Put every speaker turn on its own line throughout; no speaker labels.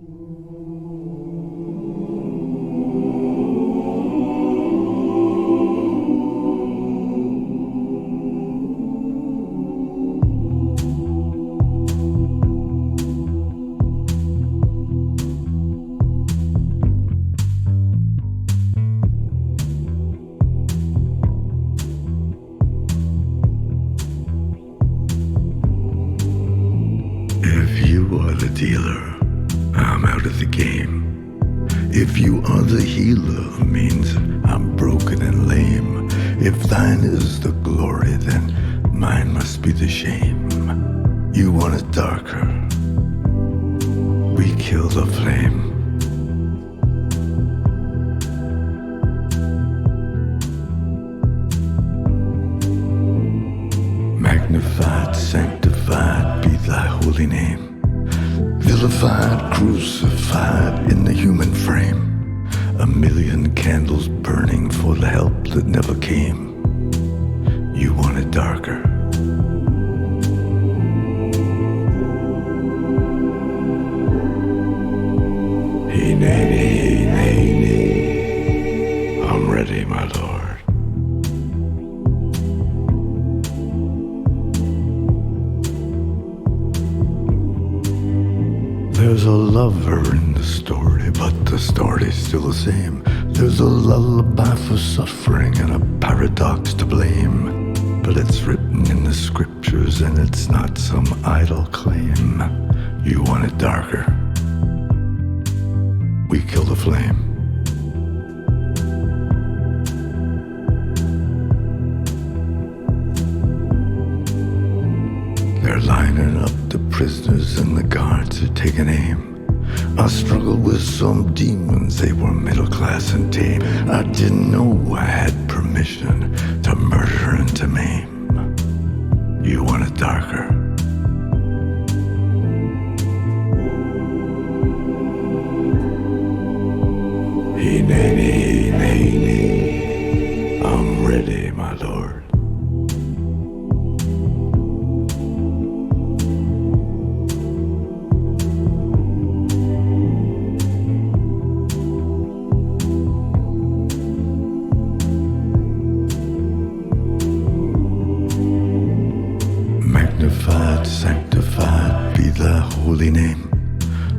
If you are the dealer, I'm out of the game. If you are the healer, means I'm broken and lame. If thine is the glory, then mine must be the shame. You want it darker, we kill the flame. Magnified, sanctified be thy holy name. Vilified, crucified in the human frame. A million candles burning for the help that never came. You want it darker. Hey, I'm ready, my lord. There's a lover in the story, but the story's still the same. There's a lullaby for suffering and a paradox to blame. But it's written in the scriptures and it's not some idle claim. You want it darker, we kill the flame. They're lining up the prisoners and the guards are taking aim. I struggled with some demons, they were middle class and tame. I didn't know I had permission to murder and to maim. You want it darker, hey, I'm ready, my lord. Magnified, sanctified be thy holy name.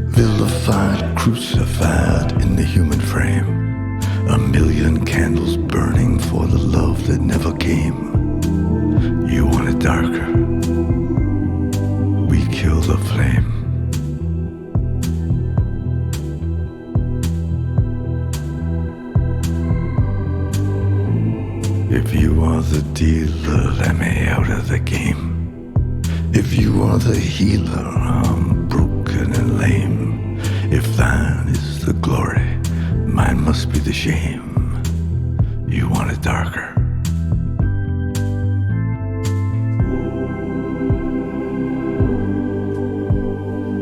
Vilified, crucified in the human frame. A million candles burning for the love that never came. You want it darker, we kill the flame. If you are the dealer, let me out of the game. If you are the healer, I'm broken and lame. If thine is the glory, mine must be the shame. You want it darker,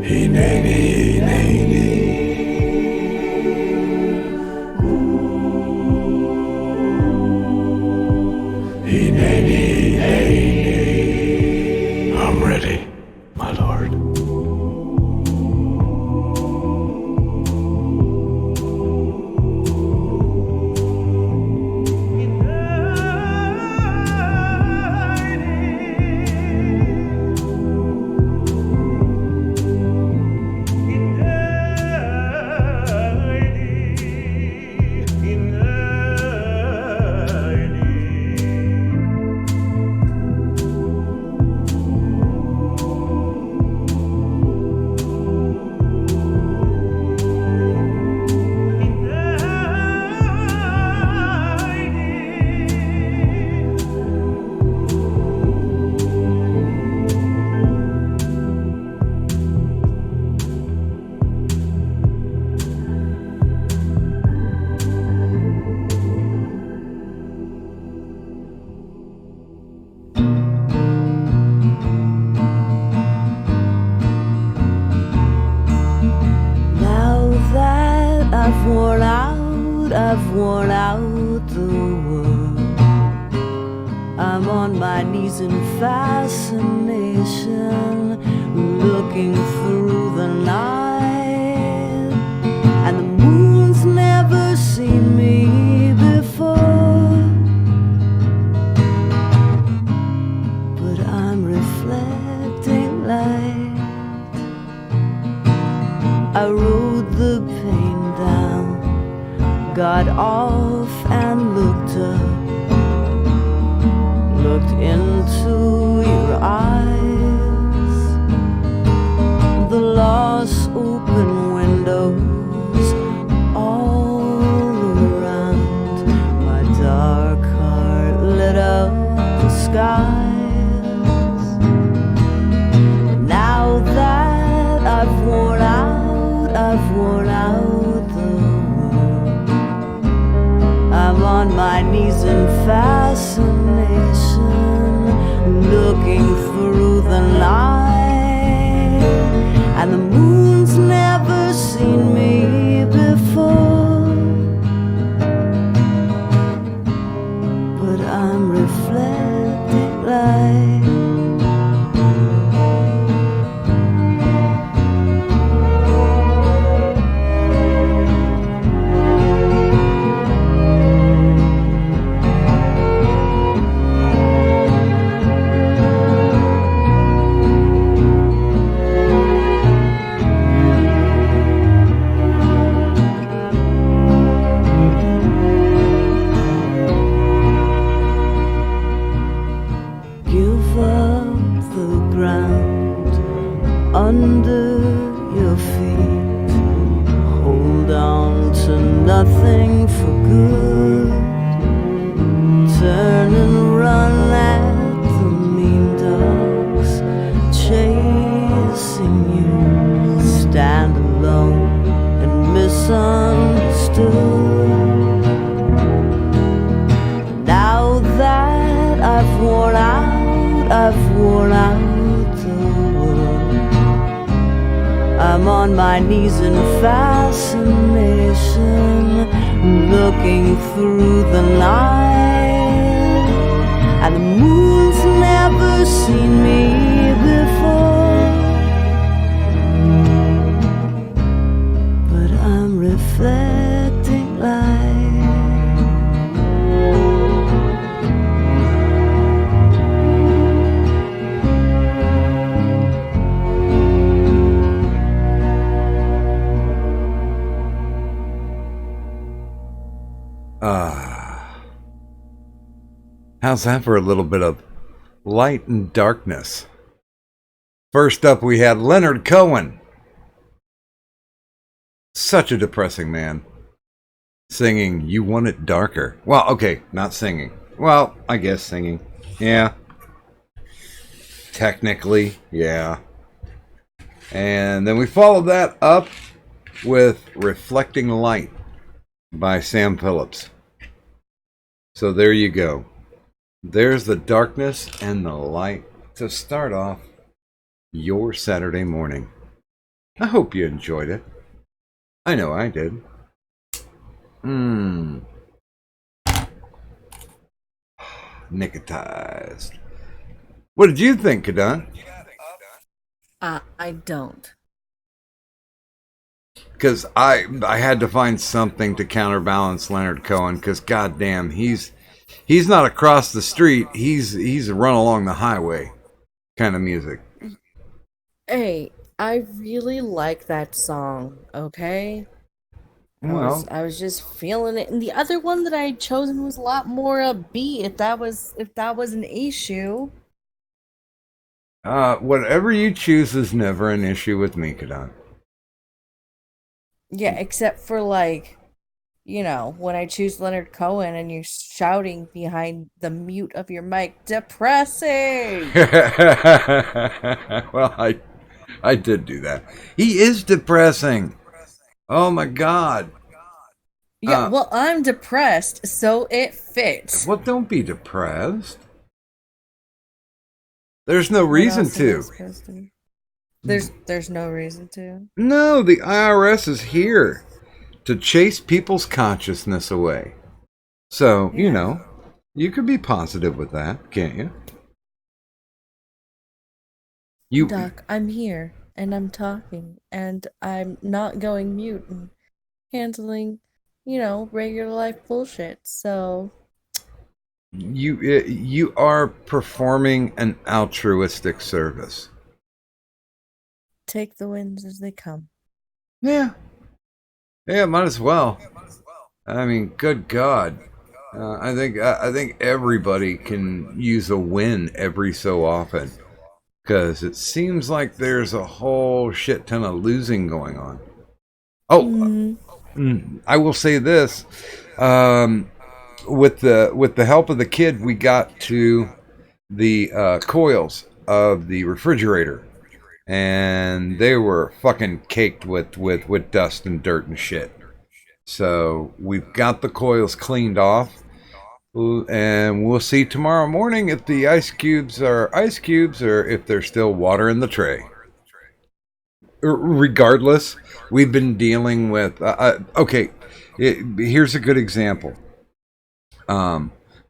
hey, nay, hey, I'm ready, my lord.
I've worn out the world. I'm on my knees in fascination, looking through the night. got off and looked up, looked into your eyes. The lost open windows all around my dark heart lit up the skies. Now that I've worn out the world, I'm on my knees in fascination, looking through the night, and the moon's never seen me before, but I'm reflecting light. Give up the ground under your feet. Hold on to nothing for good. Turn and run at the mean dogs chasing you. Stand alone and misunderstood. Now that I've worn out the world, I'm on my knees in fascination, looking through the night, and the moon's never seen me before, but I'm reflecting light.
How's that for a little bit of light and darkness? First up, we had Leonard Cohen. Such a depressing man. Singing You Want It Darker. Well, okay, not singing. Well, I guess singing. Yeah. Technically, yeah. And then we followed that up with Reflecting Light by Sam Phillips. So there you go. There's the darkness and the light to start off your Saturday morning. I hope you enjoyed it. I know I did. Nicotized. What did you think, Kadan?
I don't.
Because I had to find something to counterbalance Leonard Cohen. Because goddamn, he's not across the street. He's a run along the highway kind of music.
Hey, I really like that song, okay?
Well,
I was just feeling it. And the other one that I had chosen was a lot more upbeat, if that was an issue.
whatever you choose is never an issue with me, Kadan.
Yeah, except for like, when I choose Leonard Cohen and you're shouting behind the mute of your mic, depressing.
Well, I did do that. He is depressing. Oh my God.
Yeah, well, I'm depressed, so it fits.
Well, don't be depressed. There's no
What
reason
else am I
to.
supposed to be? There's no reason to.
No, the IRS is here to chase people's consciousness away. So, you could be positive with that, can't you?
Doc, I'm here and I'm talking and I'm not going mute and handling, regular life bullshit. So
you are performing an altruistic service.
take the wins as they come.
Yeah, might as well. I mean, good God. I think everybody can use a win every so often because it seems like there's a whole shit ton of losing going on. Oh,
Mm,
I will say this: with the help of the kid, we got to the coils of the refrigerator, and they were fucking caked with dust and dirt and shit. So we've got the coils cleaned off. And we'll see tomorrow morning if the ice cubes are ice cubes or if there's still water in the tray. Regardless, we've been dealing with. Okay, here's a good example.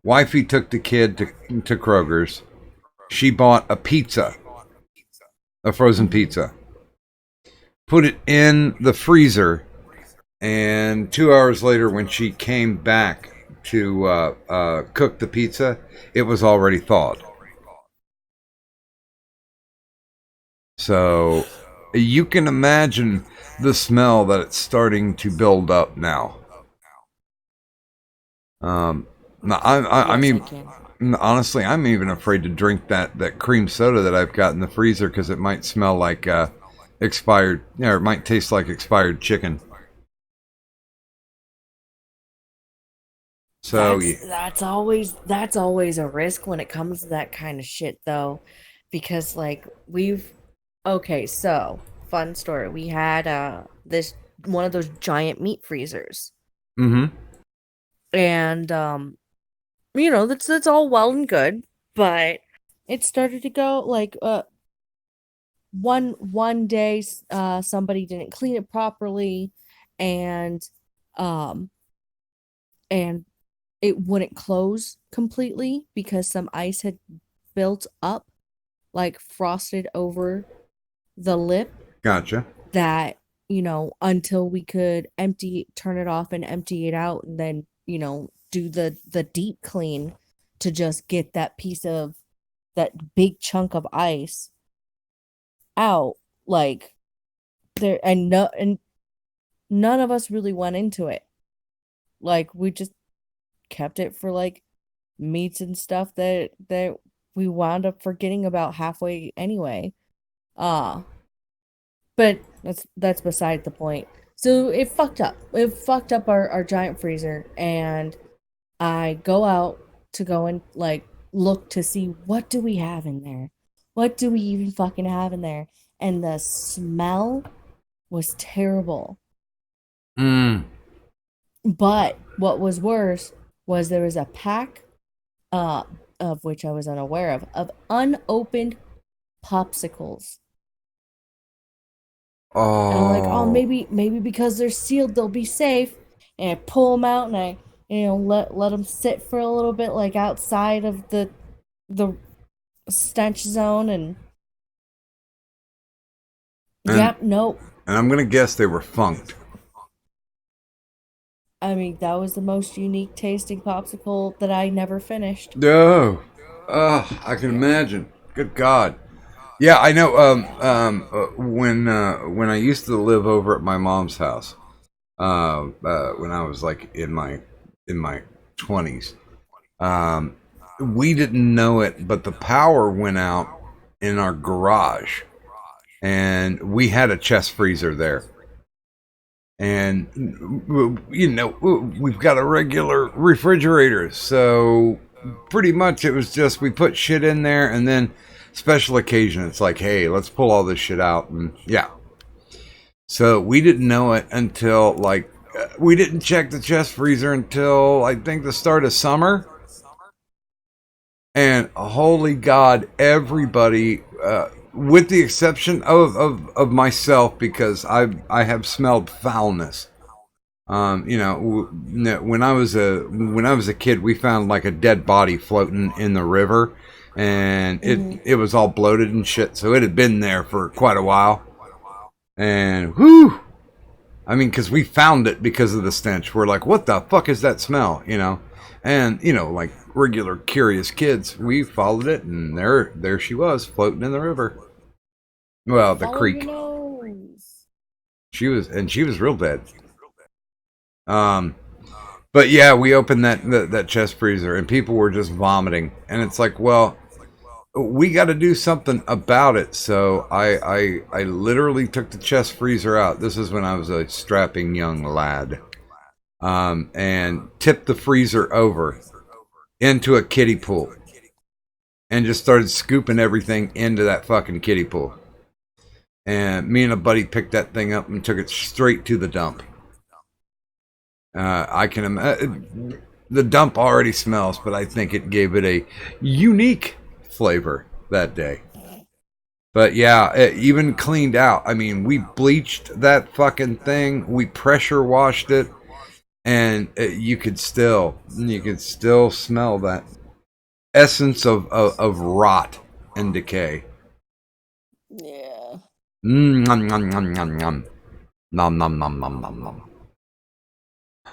Wifey took the kid to Kroger's. She bought a pizza, a frozen pizza, put it in the freezer, and 2 hours later, when she came back to cook the pizza, it was already thawed. So you can imagine the smell that it's starting to build up now. I
yes, I
mean,
can.
honestly, I'm even afraid to drink that cream soda that I've got in the freezer because it might smell like expired, or it might taste like expired chicken. So
That's
yeah.
that's always a risk when it comes to that kind of shit though, because like we've okay, so fun story. We had this one of those giant meat freezers.
Mm-hmm.
And that's all well and good, but it started to go like one day somebody didn't clean it properly, and um and it wouldn't close completely because some ice had built up, like frosted over the lip,
Gotcha.
that until we could turn it off and empty it out, and then do the deep clean to just get that big chunk of ice out. Like there and none of us really went into it. Like we just kept it for like meats and stuff that we wound up forgetting about halfway anyway. uh but that's beside the point. So it fucked up our giant freezer, and I go out to go and like look to see what do we have in there, what do we even fucking have in there, and the smell was terrible.
Mm.
But what was worse was there was a pack, uh, of which I was unaware of unopened popsicles. And I'm like, oh,
Oh.
maybe because they're sealed, they'll be safe. And I pull them out and I, let them sit for a little bit, like outside of the stench zone. And
And
yep, nope.
and I'm gonna guess they were funked.
I mean, that was the most unique tasting popsicle that I never finished.
No. I can imagine. Good God. Yeah, I know. When I used to live over at my mom's house, when I was like in my 20s, we didn't know it, but the power went out in our garage, and we had a chest freezer there. And we've got a regular refrigerator, so pretty much it was just we put shit in there, and then special occasion it's like, hey, let's pull all this shit out. And yeah, so we didn't know it until like we didn't check the chest freezer until I think the start of summer. And holy God, everybody, with the exception of myself, because I have smelled foulness. When I was a kid, we found like a dead body floating in the river, and
Mm-hmm.
it was all bloated and shit. So it had been there for quite a while, and whew, I mean, because we found it because of the stench. We're like, what the fuck is that smell? And like regular curious kids, we followed it, and there she was, floating in the river. Well, the
Follow your
creek.
nose.
She was real dead. Um, But yeah, we opened that chest freezer and people were just vomiting. And it's like, well, we got to do something about it. So I literally took the chest freezer out. This is when I was a strapping young lad. And tipped the freezer over into a kiddie pool and just started scooping everything into that fucking kiddie pool. And me and a buddy picked that thing up and took it straight to the dump. I can imagine the dump already smells, but I think it gave it a unique flavor that day. But yeah, it even cleaned out. I mean, we bleached that fucking thing. We pressure washed it, and you could still smell that essence of rot and decay.
Yeah.
Nom nom nom nom nom nom nom nom nom nom nom.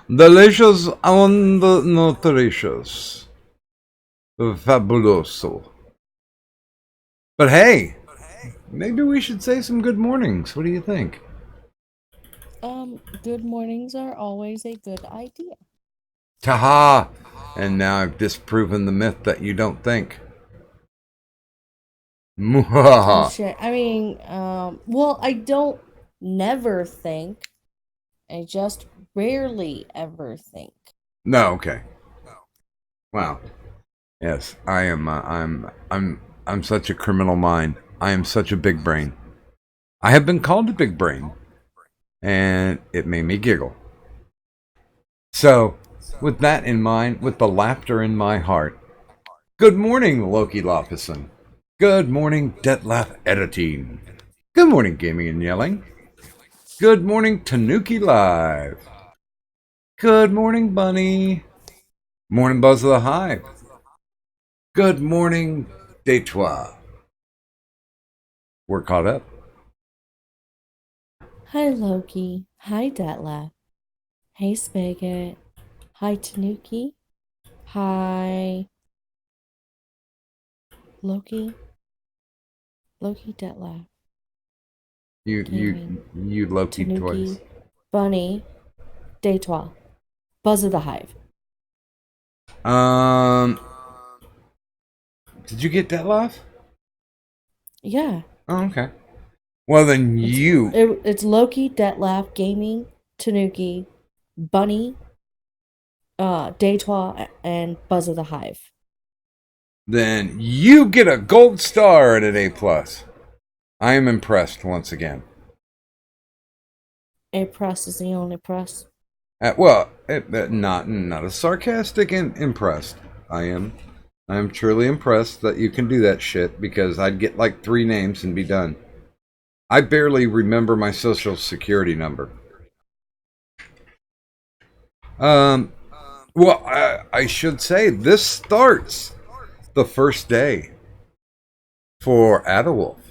Delicious and nutritious, fabuloso. But hey, maybe we should say some good mornings. What do you think?
Good mornings are always a good idea.
Taha! And now I've disproven the myth that you don't think.
Oh
Muhaha.
shit. I mean, well, I don't never think. I just rarely ever think.
No, okay. Wow. Yes, I am. I'm such a criminal mind. I am such a big brain. I have been called a big brain, and it made me giggle. So, with that in mind, with the laughter in my heart, good morning, Loki Lopison. Good morning, Detlef Editing. Good morning, Gaming and Yelling. Good morning, Tanuki Live. Good morning, Bunny. Morning, Buzz of the Hive. Good morning, Detroit. We're caught up.
Hi Loki. Hi Detlef. Hey Spigot. Hi Tanuki. Hi Loki. Loki Detlef.
You Loki
Tanuki.
twice.
Bunny. Daytwa. Buzz of the Hive.
Did you get that live?
Yeah.
Oh, okay. Well, then
It's Loki, Detlef, Gaming, Tanuki, Bunny, Daytwa, and Buzz of the Hive.
Then you get a gold star and an A plus. I am impressed once again.
A press is the only press.
Not a sarcastic and impressed. I am truly impressed that you can do that shit because I'd get like 3 names and be done. I barely remember my social security number. Well, I should say this starts the first day for Adawolf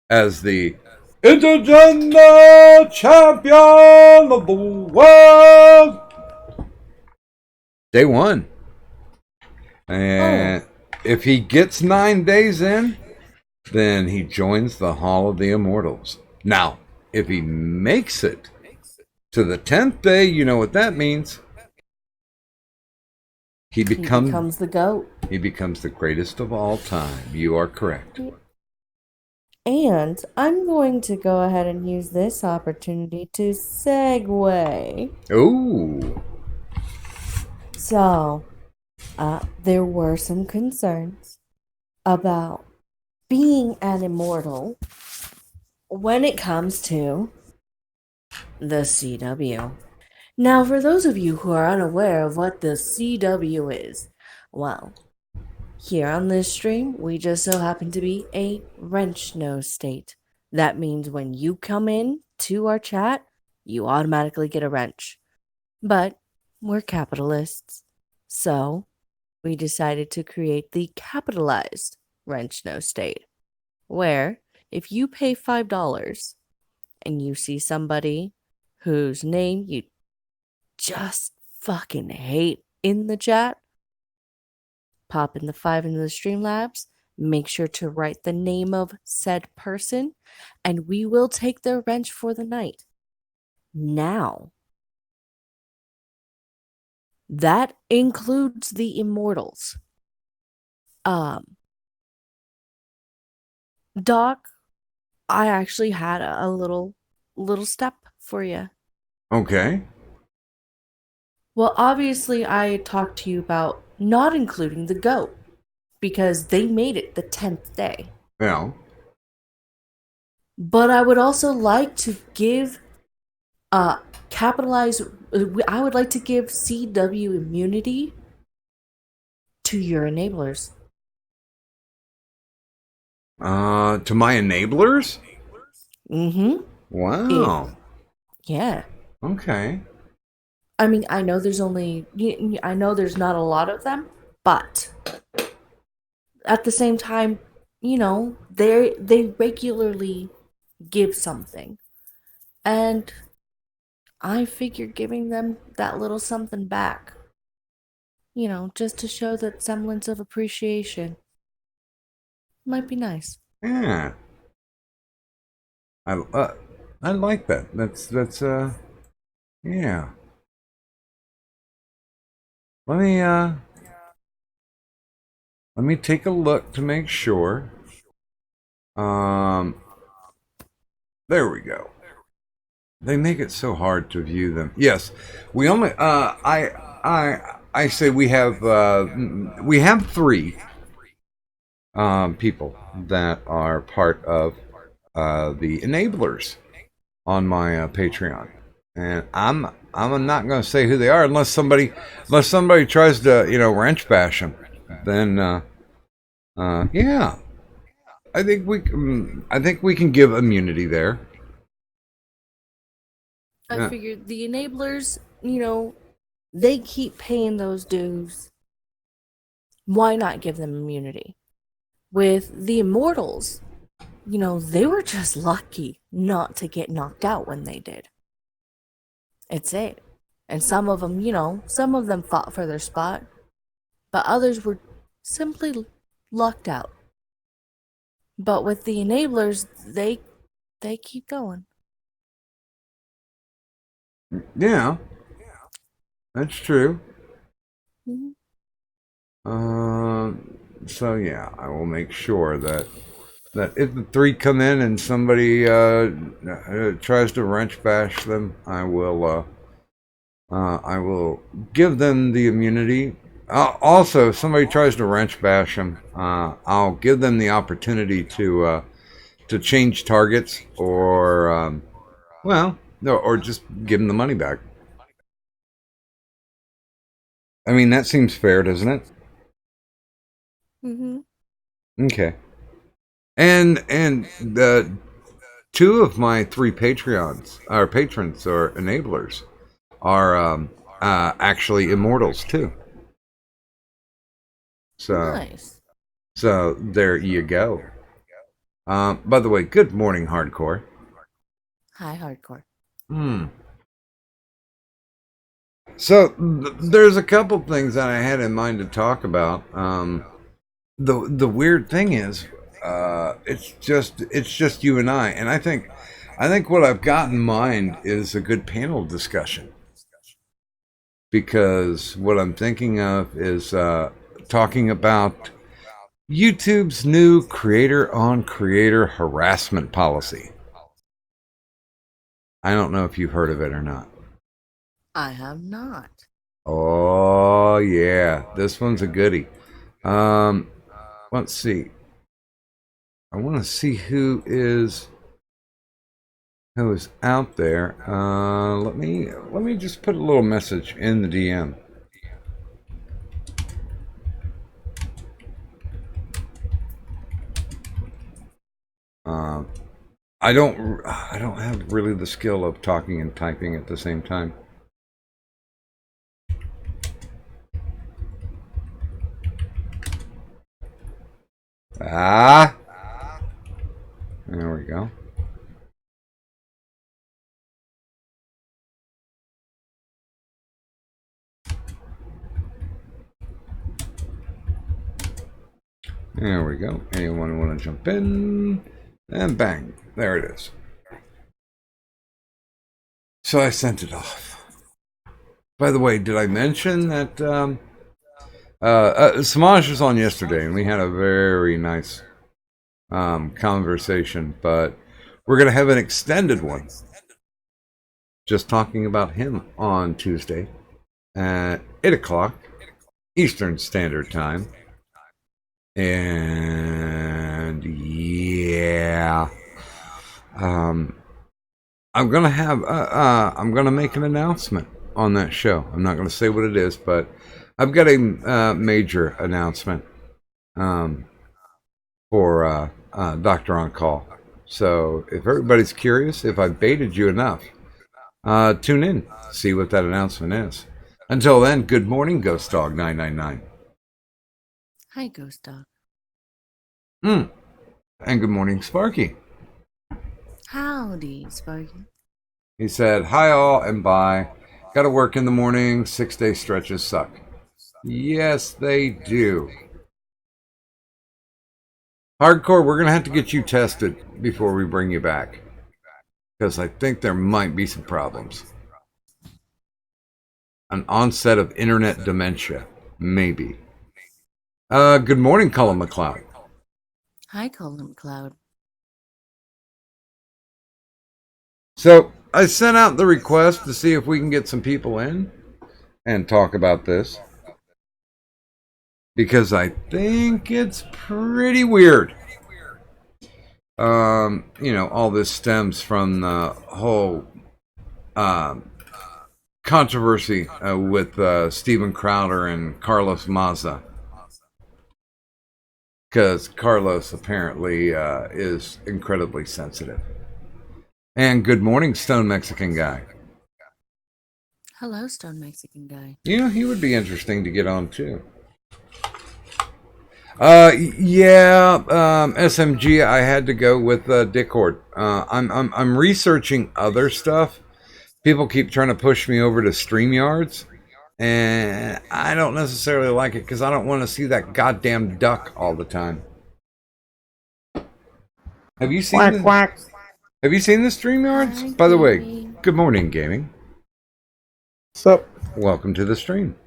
as the Intergender Champion of the World. Day 1. And if he gets 9 days in, then he joins the Hall of the Immortals. Now, if he makes it to the 10th day, you know what that means. He becomes
the GOAT.
He becomes the greatest of all time. You are correct.
And I'm going to go ahead and use this opportunity to segue.
Ooh.
So, there were some concerns about being an immortal when it comes to the CW. Now, for those of you who are unaware of what the CW is, well, here on this stream, we just so happen to be a wrench nose state. That means when you come in to our chat, you automatically get a wrench. But we're capitalists, so we decided to create the capitalized wrench nose state, where if you pay $5 and you see somebody whose name you just fucking hate in the chat, pop in the 5 into the Streamlabs, make sure to write the name of said person, and we will take their wrench for the night. Now, That includes the immortals. Doc, I actually had a little step for you.
Okay.
Well, obviously, I talked to you about not including the goat because they made it the 10th day.
Yeah.
But I would also like to give capitalize I would like to give CW immunity to your enablers.
To my enablers?
Mm-hmm. If
Wow.
yeah.
Okay.
I mean, I know there's only I know there's not a lot of them, but at the same time, they regularly give something. And I figured giving them that little something back, just to show that semblance of appreciation might be nice.
Yeah. I like that. That's yeah. Let me let me take a look to make sure. Um there we go. They make it so hard to view them. Yes. We only I say we have three people that are part of the enablers on my Patreon, and I'm not going to say who they are unless somebody tries to wrench bash them. Then yeah, I think we can give immunity there.
I
Yeah.
figured the enablers, they keep paying those dues. Why not give them immunity? With the immortals, they were just lucky not to get knocked out when they did. It's it. And some of them fought for their spot, but others were simply lucked out. But with the enablers, they keep going.
Yeah, that's true.
Mhm.
So yeah, I will make sure that if the three come in and somebody tries to wrench bash them, I will give them the immunity. Also, if somebody tries to wrench bash them, I'll give them the opportunity to change targets or well, no, or just give them the money back. I mean, that seems fair, doesn't it?
Mhm.
Okay. And the two of my three Patreons, or patrons, or enablers, are actually immortals too. So
Nice.
so there you go. By the way, good morning, hardcore.
Hi, hardcore.
Hmm. So there's a couple things that I had in mind to talk about. The weird thing is, it's just you and and I think what I've got in mind is a good panel discussion because what I'm thinking of is talking about YouTube's new creator on creator harassment policy. I don't know if you've heard of it or not.
I have not.
Oh yeah, this one's a goodie. Um, let's see. I want to see who is out there. Let me just put a little message in the DM. Um, I don't have really the skill of talking and typing at the same time. Ah, there we go. There we go. Anyone want to jump in? And bang, there it is. So I sent it off. By the way, did I mention that Samaj was on yesterday, and we had a very nice conversation, but we're going to have an extended one just talking about him on Tuesday at 8 o'clock Eastern Standard Time. And yeah, I'm gonna make an announcement on that show. I'm not gonna say what it is, but I've got a major announcement for Doctor on Call. So if everybody's curious, if I've baited you enough, tune in, see what that announcement is. Until then, good morning, Ghost Dog 999.
Hi, Ghost Dog.
And good morning, Sparky.
Howdy, Sparky.
He said, hi all and bye. Gotta work in the morning. 6-day stretches suck. Yes, they do. Hardcore, we're gonna have to get you tested before we bring you back, because I think there might be some problems. An onset of internet dementia, maybe. Good morning, Colin McLeod.
Hi, Colin McLeod.
So I sent out the request to see if we can get some people in and talk about this, because I think it's pretty weird. All this stems from the whole controversy with Steven Crowder and Carlos Maza. Because Carlos apparently is incredibly sensitive. And good morning, Stone Mexican Guy.
Hello, Stone Mexican Guy.
He would be interesting to get on too. SMG, I had to go with Dickhord. I'm researching other stuff. People keep trying to push me over to StreamYards, and I don't necessarily like it because I don't want to see that goddamn duck all the time. Have you seen
Quack.
Have you seen the StreamYards?
Hi,
By the way,
Gaming.
good morning, gaming.
What's up?
Welcome to the stream.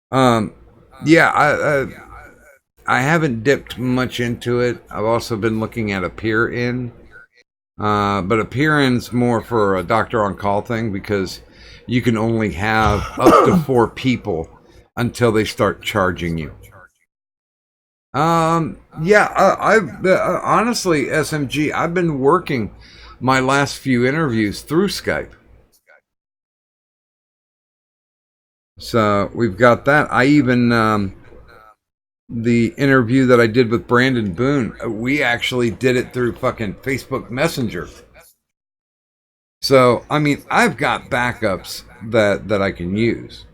I haven't dipped much into it. I've also been looking at Appear In. But Appear In's more for a Doctor on Call thing, because you can only have up to 4 people until they start charging you. I've honestly, SMG, I've been working my last few interviews through Skype. So we've got that. I even the interview that I did with Brandon Boone, we actually did it through fucking Facebook Messenger. So I mean, I've got backups that I can use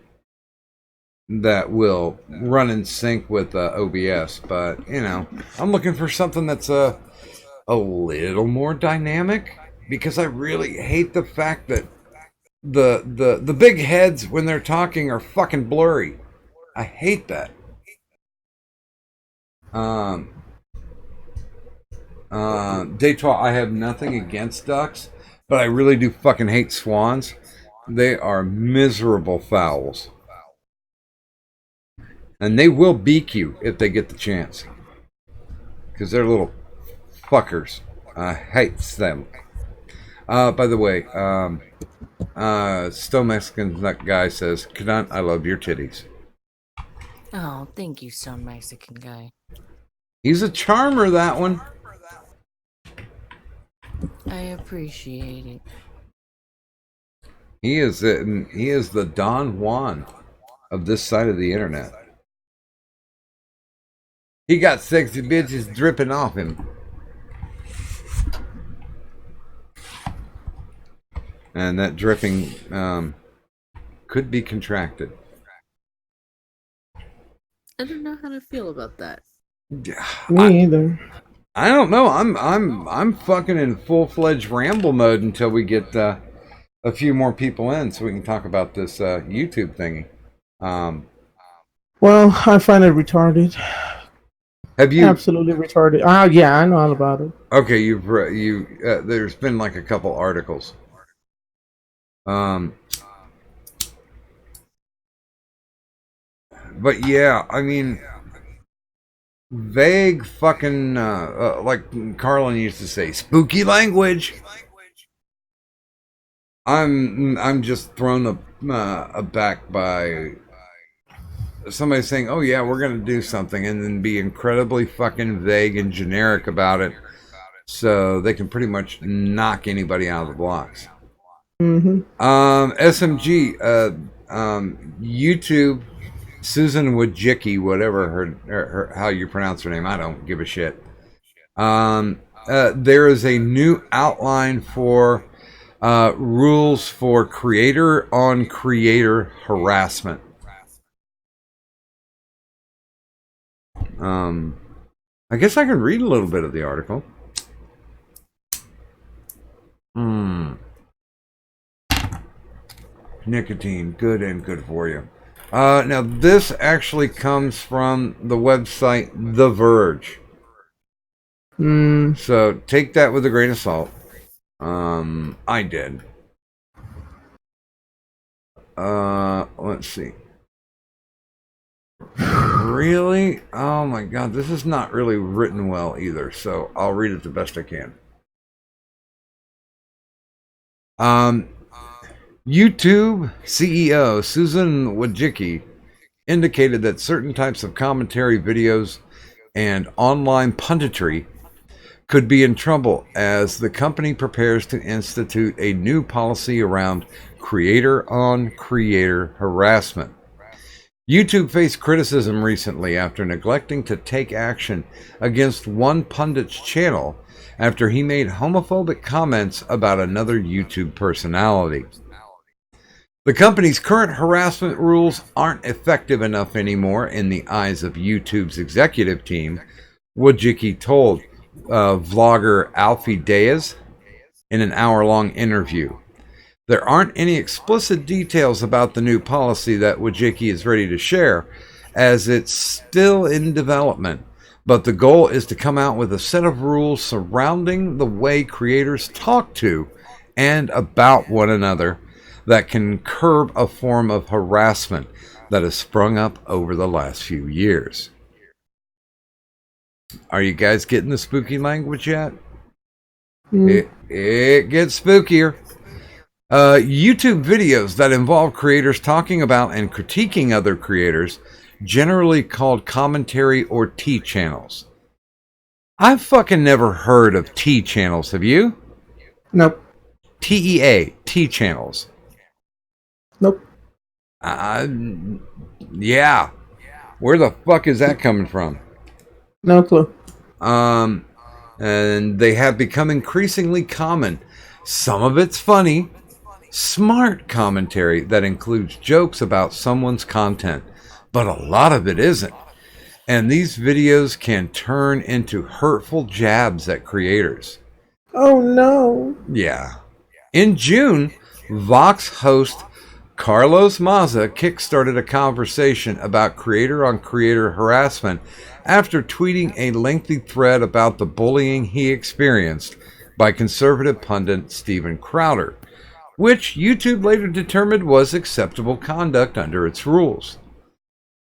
that will run in sync with OBS, but I'm looking for something that's a little more dynamic, because I really hate the fact that the big heads when they're talking are fucking blurry. I hate that. Detroit, I have nothing against ducks, but I really do fucking hate swans. They are miserable fowls. And they will beak you if they get the chance, because they're little fuckers. I hate them. By the way, Still Mexican Guy says, Kadant, I love your titties.
Oh, thank you, Stone Mexican Guy.
He's a charmer, that one.
I appreciate it.
He is the Don Juan of this side of the internet. He got sexy bitches dripping off him. And that dripping could be contracted.
I don't know how to feel about that.
Me either.
I don't know. I'm fucking in full-fledged ramble mode until we get a few more people in, so we can talk about this YouTube thingy.
Well, I find it retarded.
Have you
Absolutely retarded. Yeah, I know all about it.
Okay, there's been like a couple articles. Um, but yeah, I mean, vague fucking, like Carlin used to say, spooky language. I'm just thrown aback by somebody saying, "Oh yeah, we're gonna do something," and then be incredibly fucking vague and generic about it, so they can pretty much knock anybody out of the blocks.
Mm-hmm.
SMG, YouTube, Susan Wojcicki, whatever her how you pronounce her name, I don't give a shit. There is a new outline for rules for creator on creator harassment. I guess I can read a little bit of the article. Nicotine, good and good for you. Now, this actually comes from the website The Verge. So take that with a grain of salt. I did. Let's see. Really? Oh my god, this is not really written well either, so I'll read it the best I can. YouTube CEO Susan Wojcicki indicated that certain types of commentary videos and online punditry could be in trouble as the company prepares to institute a new policy around creator-on-creator harassment. YouTube faced criticism recently after neglecting to take action against one pundit's channel after he made homophobic comments about another YouTube personality. The company's current harassment rules aren't effective enough anymore in the eyes of YouTube's executive team, Wojcicki told vlogger Alfie Diaz in an hour-long interview. There aren't any explicit details about the new policy that Wojcicki is ready to share, as it's still in development, but the goal is to come out with a set of rules surrounding the way creators talk to and about one another that can curb a form of harassment that has sprung up over the last few years. Are you guys getting the spooky language yet? It gets spookier. YouTube videos that involve creators talking about and critiquing other creators, generally called commentary or T channels. I've fucking never heard of T channels, have you?
Nope.
TEA, T channels.
Nope.
Yeah. Where the fuck is that coming from?
No clue.
And they have become increasingly common. Some of it's funny, smart commentary that includes jokes about someone's content, but a lot of it isn't. And these videos can turn into hurtful jabs at creators.
Oh no.
Yeah. In June, Vox host Carlos Maza kickstarted a conversation about creator-on-creator harassment after tweeting a lengthy thread about the bullying he experienced by conservative pundit Steven Crowder, which YouTube later determined was acceptable conduct under its rules.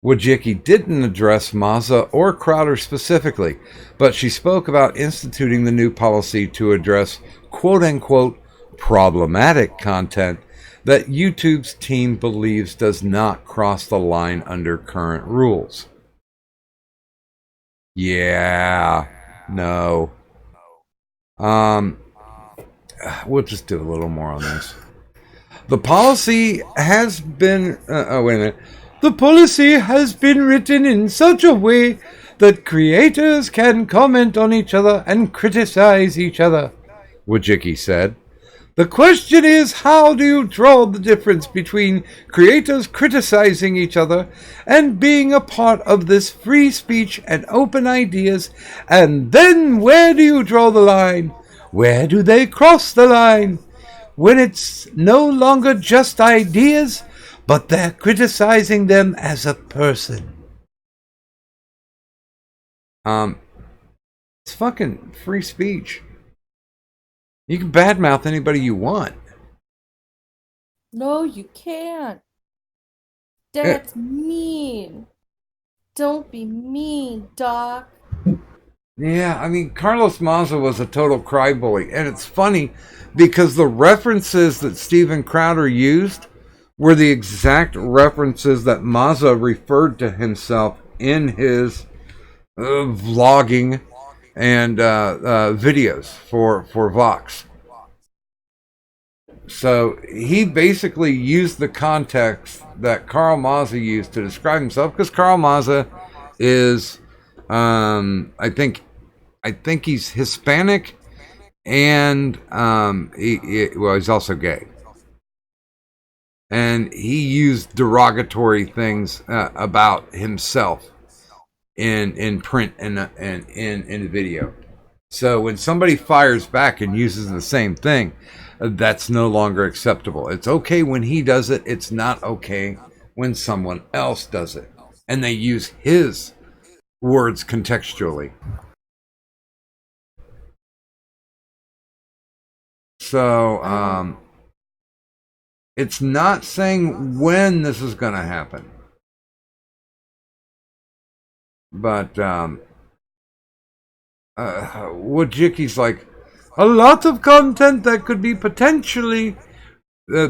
Wojcicki didn't address Maza or Crowder specifically, but she spoke about instituting the new policy to address quote-unquote problematic content that YouTube's team believes does not cross the line under current rules. Yeah, no. We'll just do a little more on this. The policy has been... wait a minute. The policy has been written in such a way that creators can comment on each other and criticize each other, Wojcicki said. The question is, how do you draw the difference between creators criticizing each other and being a part of this free speech and open ideas, and then where do you draw the line? Where do they cross the line? When it's no longer just ideas, but they're criticizing them as a person. It's fucking free speech. You can badmouth anybody you want.
No, you can't. That's mean. Don't be mean, Doc.
Yeah, I mean, Carlos Maza was a total cryboy. And it's funny because the references that Steven Crowder used were the exact references that Maza referred to himself in his vlogging and videos for Vox. So he basically used the context that Carl Maza used to describe himself, because Carl Maza is, I think he's Hispanic, and he's also gay, and he used derogatory things about himself in print and in video. So when somebody fires back and uses the same thing, that's no longer acceptable. It's okay when he does it. It's not okay when someone else does it, and they use his words contextually. So it's not saying when this is going to happen, but Wojcicki's like, a lot of content that could be potentially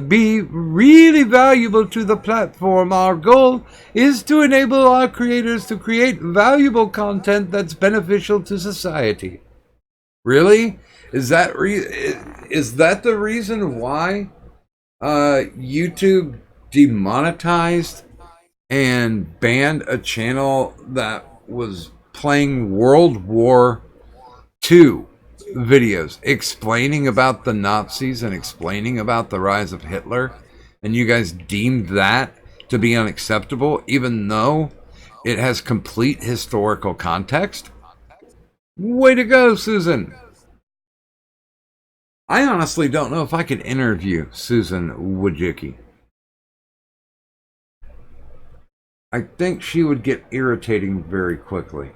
be really valuable to the platform. Our goal is to enable our creators to create valuable content that's beneficial to society. Really? Is that the reason why YouTube demonetized and banned a channel that was playing World War II videos explaining about the Nazis and explaining about the rise of Hitler, and you guys deemed that to be unacceptable even though it has complete historical context? Way to go, Susan. I honestly don't know if I could interview Susan Wojcicki. I think she would get irritating very quickly.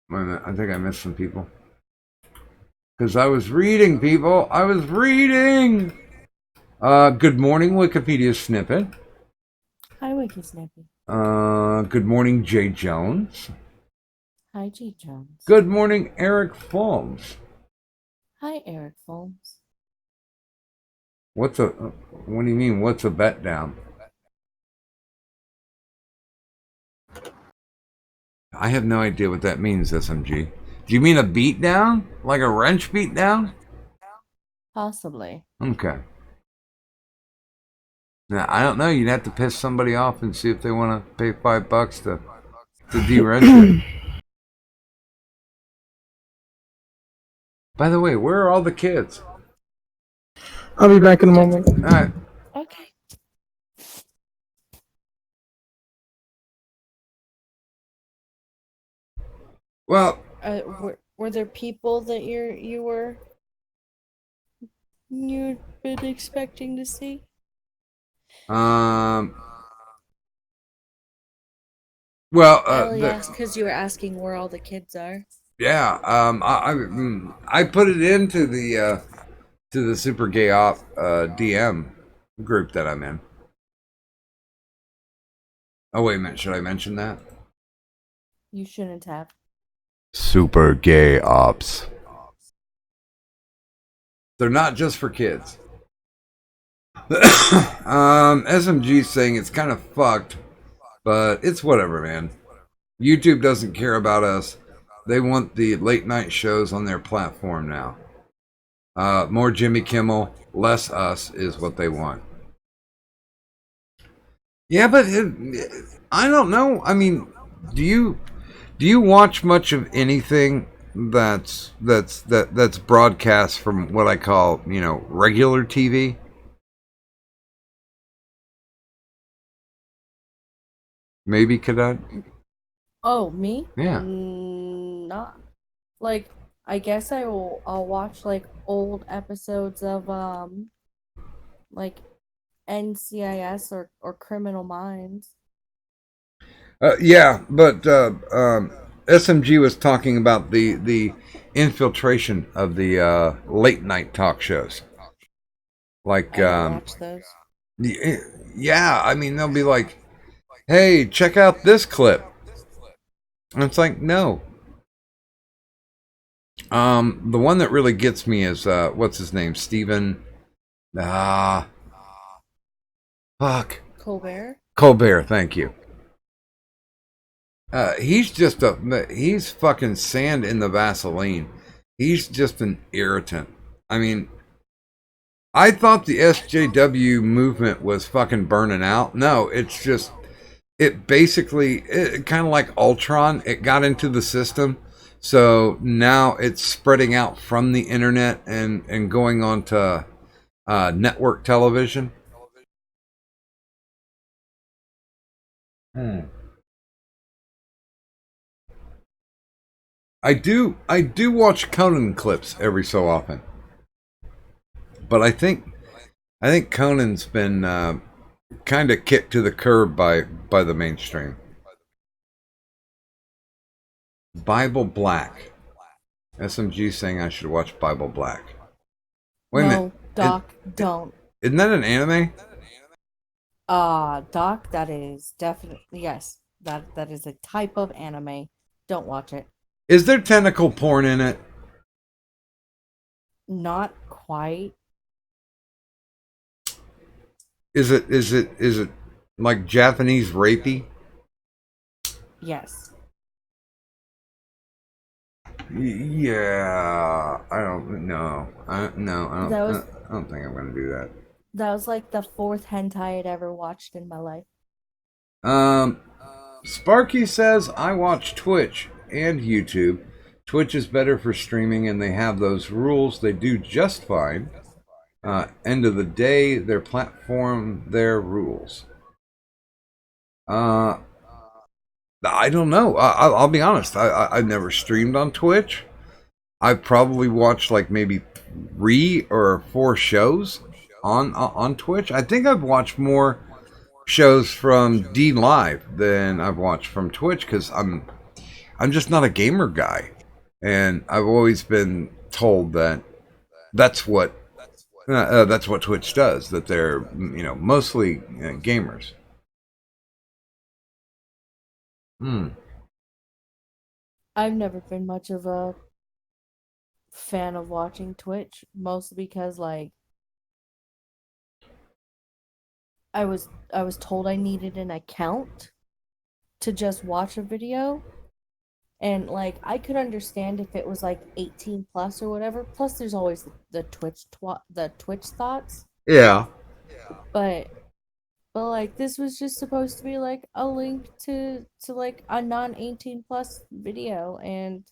Wait a minute, I think I missed some people. Because I was reading, people. I was reading! Good morning, Wikipedia Snippet.
Hi, Wiki Snippy.
Good morning, Jay Jones.
Hi, G. Jones.
Good morning, Eric Folmes.
Hi, Eric Folmes.
What do you mean, what's a bet down? I have no idea what that means, SMG. Do you mean a beat down? Like a wrench beat down?
Possibly.
Okay. Now, I don't know. You'd have to piss somebody off and see if they want to pay $5 to de-wrench it. By the way, where are all the kids?
I'll be back in a moment.
All right.
Okay.
Well,
were there people that you'd been expecting to see?
well,
I only asked because you were asking where all the kids are.
yeah, I put it into the to the Super Gay Op DM group that I'm in. Oh wait a minute, should I mention that?
You shouldn't have.
Super Gay Ops. They're not just for kids. SMG's saying it's kind of fucked, but it's whatever, man. YouTube doesn't care about us. They want the late night shows on their platform now. More Jimmy Kimmel, less us is what they want. Yeah, but I don't know. I mean, do you watch much of anything that's broadcast from what I call, regular TV? Maybe Cadet?
Oh, me?
Yeah.
Not like I guess I'll watch like old episodes of like NCIS or Criminal Minds.
Yeah, but SMG was talking about the infiltration of the late night talk shows. Like,
I don't watch those.
yeah, I mean, they'll be like, hey, check out this clip. And it's like, no. The one that really gets me is, what's his name? Stephen. Fuck. Colbert, thank you. He's fucking sand in the Vaseline. He's just an irritant. I mean, I thought the SJW movement was fucking burning out. No, it's just, it basically, kind of like Ultron, it got into the system. So now it's spreading out from the internet and going on to network television. I do watch Conan clips every so often, but I think Conan's been kind of kicked to the curb by the mainstream. Bible Black. SMG saying I should watch Bible Black. Wait a minute.
Doc, don't.
Isn't that an anime?
Doc, that is definitely, yes. That is a type of anime. Don't watch it.
Is there tentacle porn in it?
Not quite.
Is it like Japanese rapey?
Yes.
Yeah, I don't know. I don't think I'm gonna do that.
That was like the fourth hentai I'd ever watched in my life.
Sparky says I watch Twitch and YouTube. Twitch is better for streaming, and they have those rules. They do just fine. End of the day, their platform, their rules. I don't know. I'll be honest. I've never streamed on Twitch. I've probably watched like maybe 3 or 4 shows on Twitch. I think I've watched more shows from D Live than I've watched from Twitch because I'm just not a gamer guy, and I've always been told that that's what Twitch does. That they're mostly gamers.
I've never been much of a fan of watching Twitch, mostly because like I was told I needed an account to just watch a video, and like I could understand if it was like 18 plus or whatever. Plus, there's always the Twitch thoughts.
Yeah.
But like this was just supposed to be like a link to like a non-18 plus video, and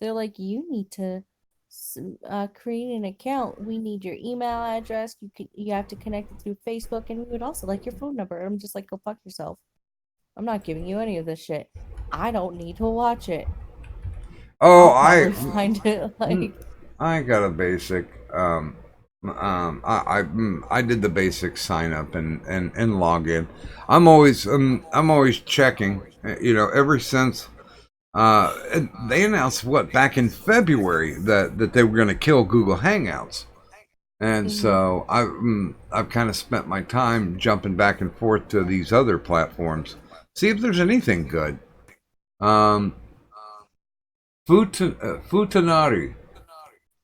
they're like, you need to create an account. We need your email address. You have to connect it through Facebook, and we would also like your phone number. I'm just like, go fuck yourself. I'm not giving you any of this shit. I don't need to watch it.
Oh,
I'll probably find it like
I got a basic. I did the basic sign up and log in. I'm always checking. Ever since they announced back in February that they were going to kill Google Hangouts, and so I've kind of spent my time jumping back and forth to these other platforms, see if there's anything good. Futanari.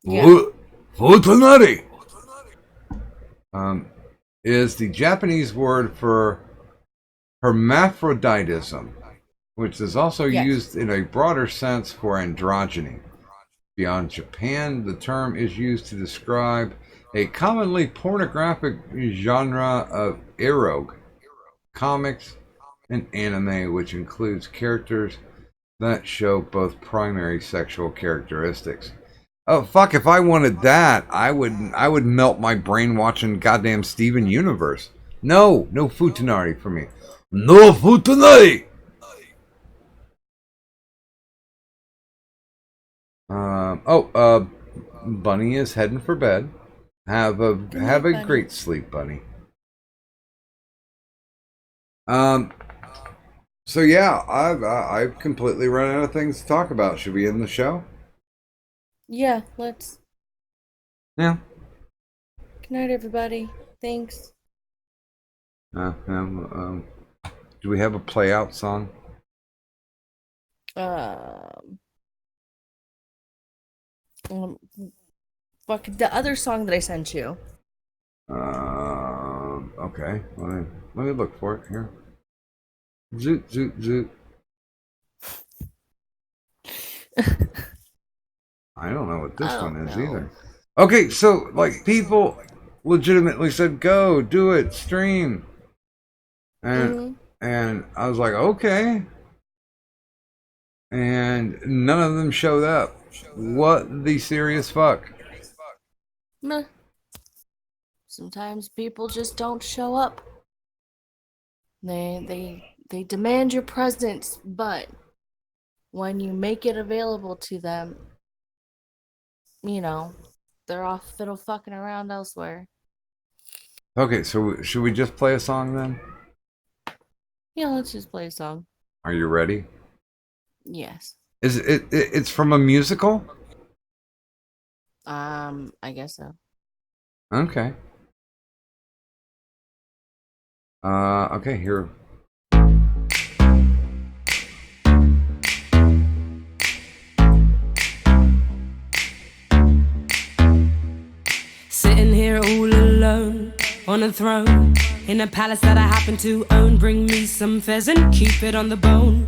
yeah.
Futanari. Is the Japanese word for hermaphroditism, which is also used in a broader sense for androgyny. Beyond Japan, the term is used to describe a commonly pornographic genre of eroge, comics, and anime, which includes characters that show both primary sexual characteristics. Oh fuck! If I wanted that, I would melt my brain watching goddamn Steven Universe. No Futanari for me. No Futanari. Bunny is heading for bed. Have a great sleep, Bunny. So yeah, I've completely run out of things to talk about. Should we end the show?
Yeah, let's.
Yeah.
Good night, everybody. Thanks.
Do we have a play out song?
Fuck the other song that I sent you.
Okay. Let me look for it here. Zoot, zoot, zoot. I don't know what this one is either. Okay, so like people legitimately said, "Go do it, stream," and I was like, "Okay," and none of them showed up. What the serious fuck?
Meh. Sometimes people just don't show up. They demand your presence, but when you make it available to them, you know, they're off fiddle fucking around elsewhere.
Okay, so should we just play a song then?
Yeah, let's just play a song.
Are you ready?
Yes.
Is it's from a musical?
I guess so.
Okay. Okay, here.
Sitting here all alone on a throne in a palace that I happen to own. Bring me some pheasant, keep it on the bone.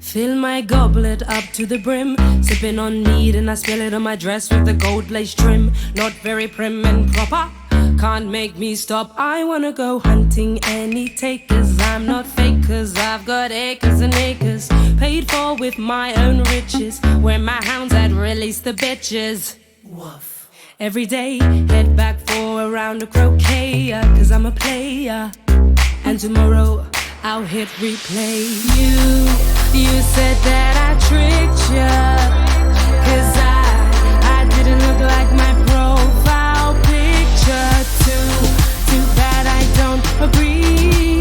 Fill my goblet up to the brim, sipping on mead and I spill it on my dress with the gold lace trim. Not very prim and proper, can't make me stop. I wanna go hunting any takers. I'm not fake cause I've got acres and acres, paid for with my own riches. Where my hounds had released the bitches. Woof. Every day, head back for a round of croquet, cause I'm a player. And tomorrow, I'll hit replay. You said that I tricked ya, cause I didn't look like my profile picture. Too bad I don't agree.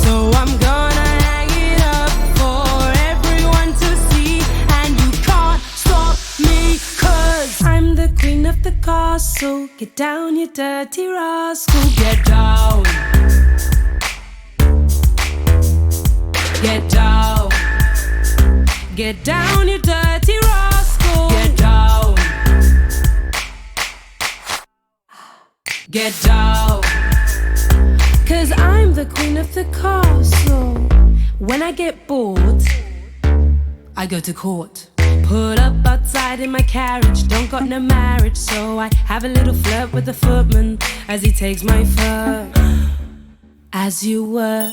So I'm gonna hang it up for everyone to see. And you can't stop me, cause I'm the queen of the castle. Get down, you dirty rascal. Get down. Get down. Get down, you dirty rascal. Get down. Get down. Cause I'm the queen of the castle. When I get bored, I go to court. Put up outside in my carriage, don't got no marriage, so I have a little flirt with the footman as he takes my fur. As you were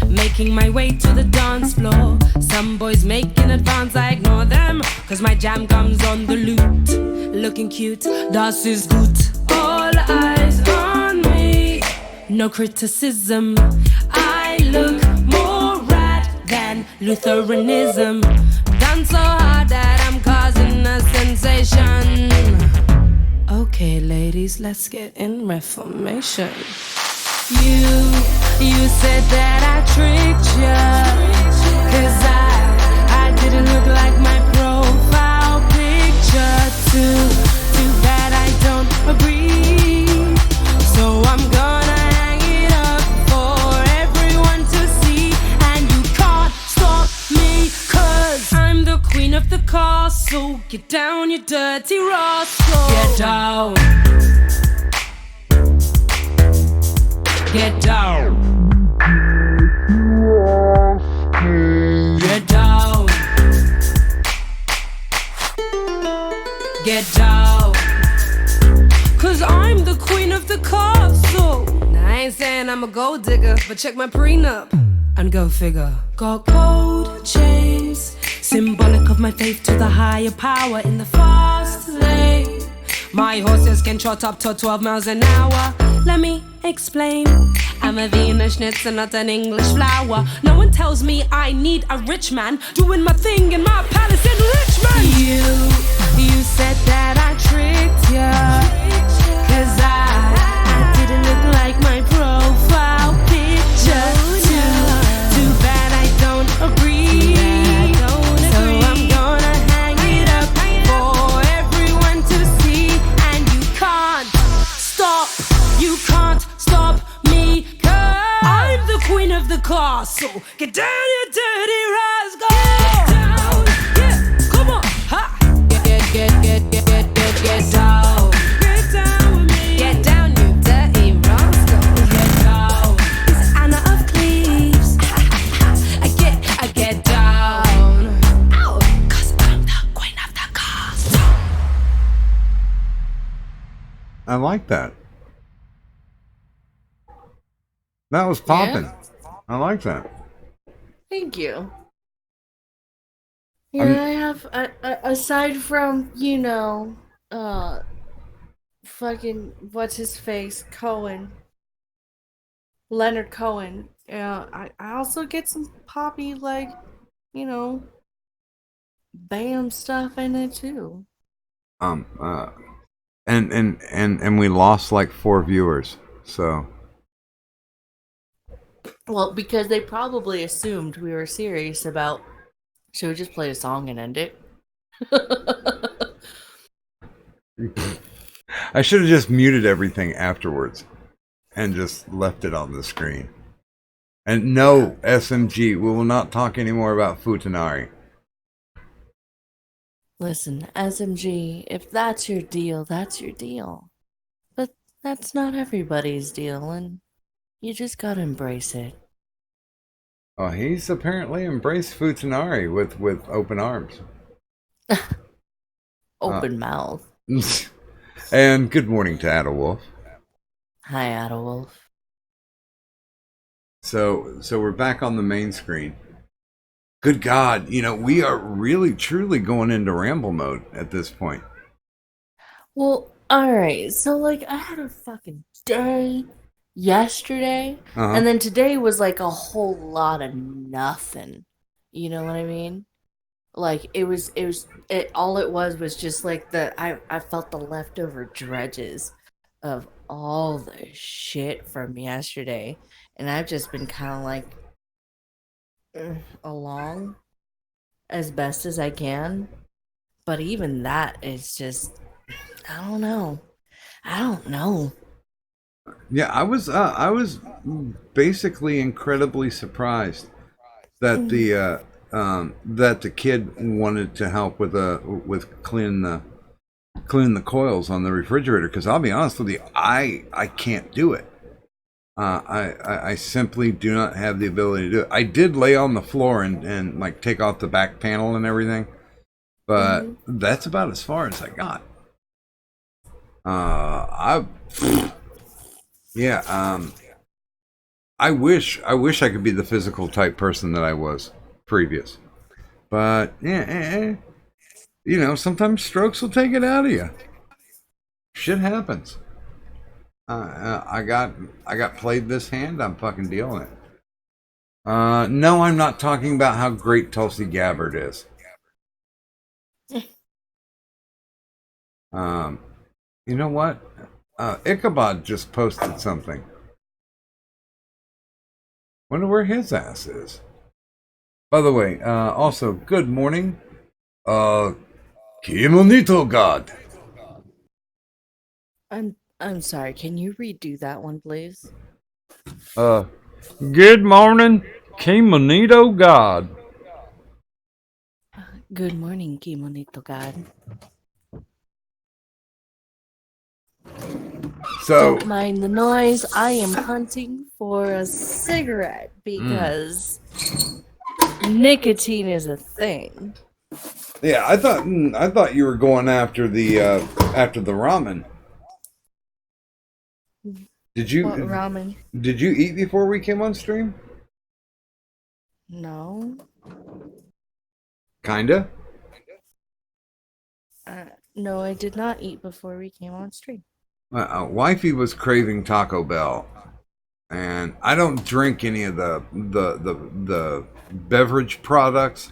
making my way to the dance floor, some boys make an advance, I ignore them, cause my jam comes on the loot. Looking cute, das ist gut. All eyes on me, no criticism. I look more rad than Lutheranism. Done so hard that I'm causing a sensation. Okay, ladies, let's get in reformation. You said that I tricked ya, cause I didn't look like my profile picture. Too bad I don't agree. So I'm gonna hang it up for everyone to see. And you can't stop me, cause I'm the queen of the castle. Get down, you dirty rascal. Get down. Get down. Get down. Get down. Cause I'm the queen of the castle. Now I ain't saying I'm a gold digger, but check my prenup and go figure. Got gold chains, symbolic of my faith to the higher power in the fast lane. My horses can trot up to 12 miles an hour. Let me explain. I'm a Wiener Schnitzel, not an English flower. No one tells me I need a rich man doing my thing in my palace in Richmond. You said that I tricked ya, cause I didn't look like my profile picture. Too bad I don't agree. So I'm gonna hang it up for of the castle. Get down, you dirty rascal. Get down, yeah, come on, ha. Get down. Get down with me. Get down, you dirty rascal. Get down. It's Anna of Cleves. I get down. Ow, 'cause I'm the queen of the castle.
I like that. That was popping. I like that.
Thank you. Here I have, aside from, fucking, what's his face, Leonard Cohen. I also get some poppy, like, bam stuff in it too.
And we lost like 4 viewers. So
Well, because they probably assumed we were serious about, should we just play a song and end it?
I should have just muted everything afterwards and just left it on the screen. And no, SMG, we will not talk anymore about Futanari.
Listen, SMG, if that's your deal, that's your deal. But that's not everybody's deal, and you just gotta embrace it.
Oh, he's apparently embraced Futanari with open arms.
Open mouth.
And good morning to Adawolf.
Hi, Adawolf.
So we're back on the main screen. Good God, we are really truly going into ramble mode at this point.
Well, alright, so like I had a fucking day yesterday, and then today was like a whole lot of nothing. You know what I mean? Like all it was just like I felt the leftover dredges of all the shit from yesterday, and I've just been kind of like along as best as I can, but even that is just I don't know.
Yeah, I was basically incredibly surprised that the kid wanted to help with cleaning the coils on the refrigerator, because I'll be honest with you, I can't do it. I simply do not have the ability to do it. I did lay on the floor and like take off the back panel and everything, but that's about as far as I got. I wish I could be the physical type person that I was previous, but sometimes strokes will take it out of you. Shit happens. I got played this hand. I'm fucking dealing it. No, I'm not talking about how great Tulsi Gabbard is. You know what? Ichabod just posted something. Wonder where his ass is. By the way, also, good morning. Kimonito God.
I'm sorry, can you redo that one, please?
Good morning, Kimonito God.
Good morning, Kimonito God.
So,
don't mind the noise. I am hunting for a cigarette because nicotine is a thing.
Yeah, I thought you were going after the ramen. Did you?
What ramen?
Did you eat before we came on stream?
No.
Kinda.
No, I did not eat before we came on stream.
Wifey was craving Taco Bell, and I don't drink any of the beverage products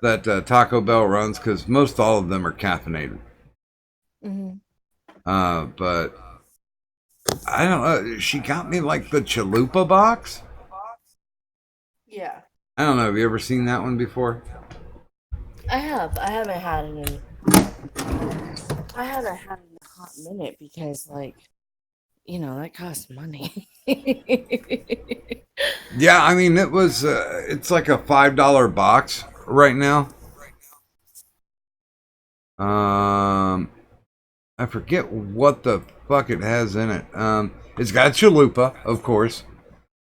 that Taco Bell runs, because most all of them are caffeinated. But I don't know. She got me like the chalupa box.
Yeah.
I don't know. Have you ever seen that one before?
I have. I haven't had it in a hot minute because, like, that costs money.
Yeah, I mean, it was, it's like a $5 box right now. I forget what the fuck it has in it. It's got chalupa, of course.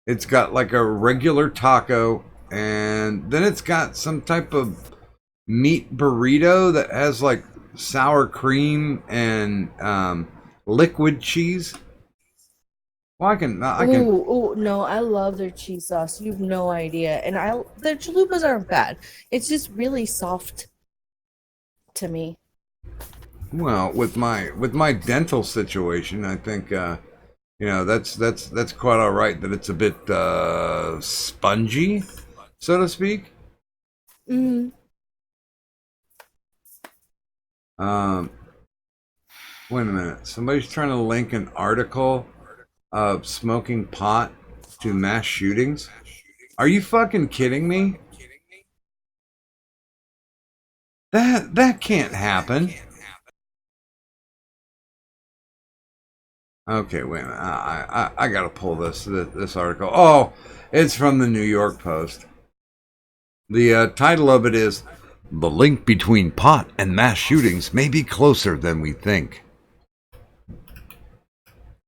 It's got like a regular taco, and then it's got some type of meat burrito that has like sour cream and liquid cheese. Well, I can.
Ooh, no, I love their cheese sauce. You've no idea. And their chalupas aren't bad. It's just really soft to me.
Well, with my dental situation, I think that's quite all right. That it's a bit spongy, so to speak.
Mm.
Wait a minute. Somebody's trying to link an article of smoking pot to mass shootings. Are you fucking kidding me? That can't happen. Okay, wait a minute. I gotta pull this article. Oh, it's from the New York Post. The title of it is "The Link Between Pot and Mass Shootings May Be Closer Than We Think."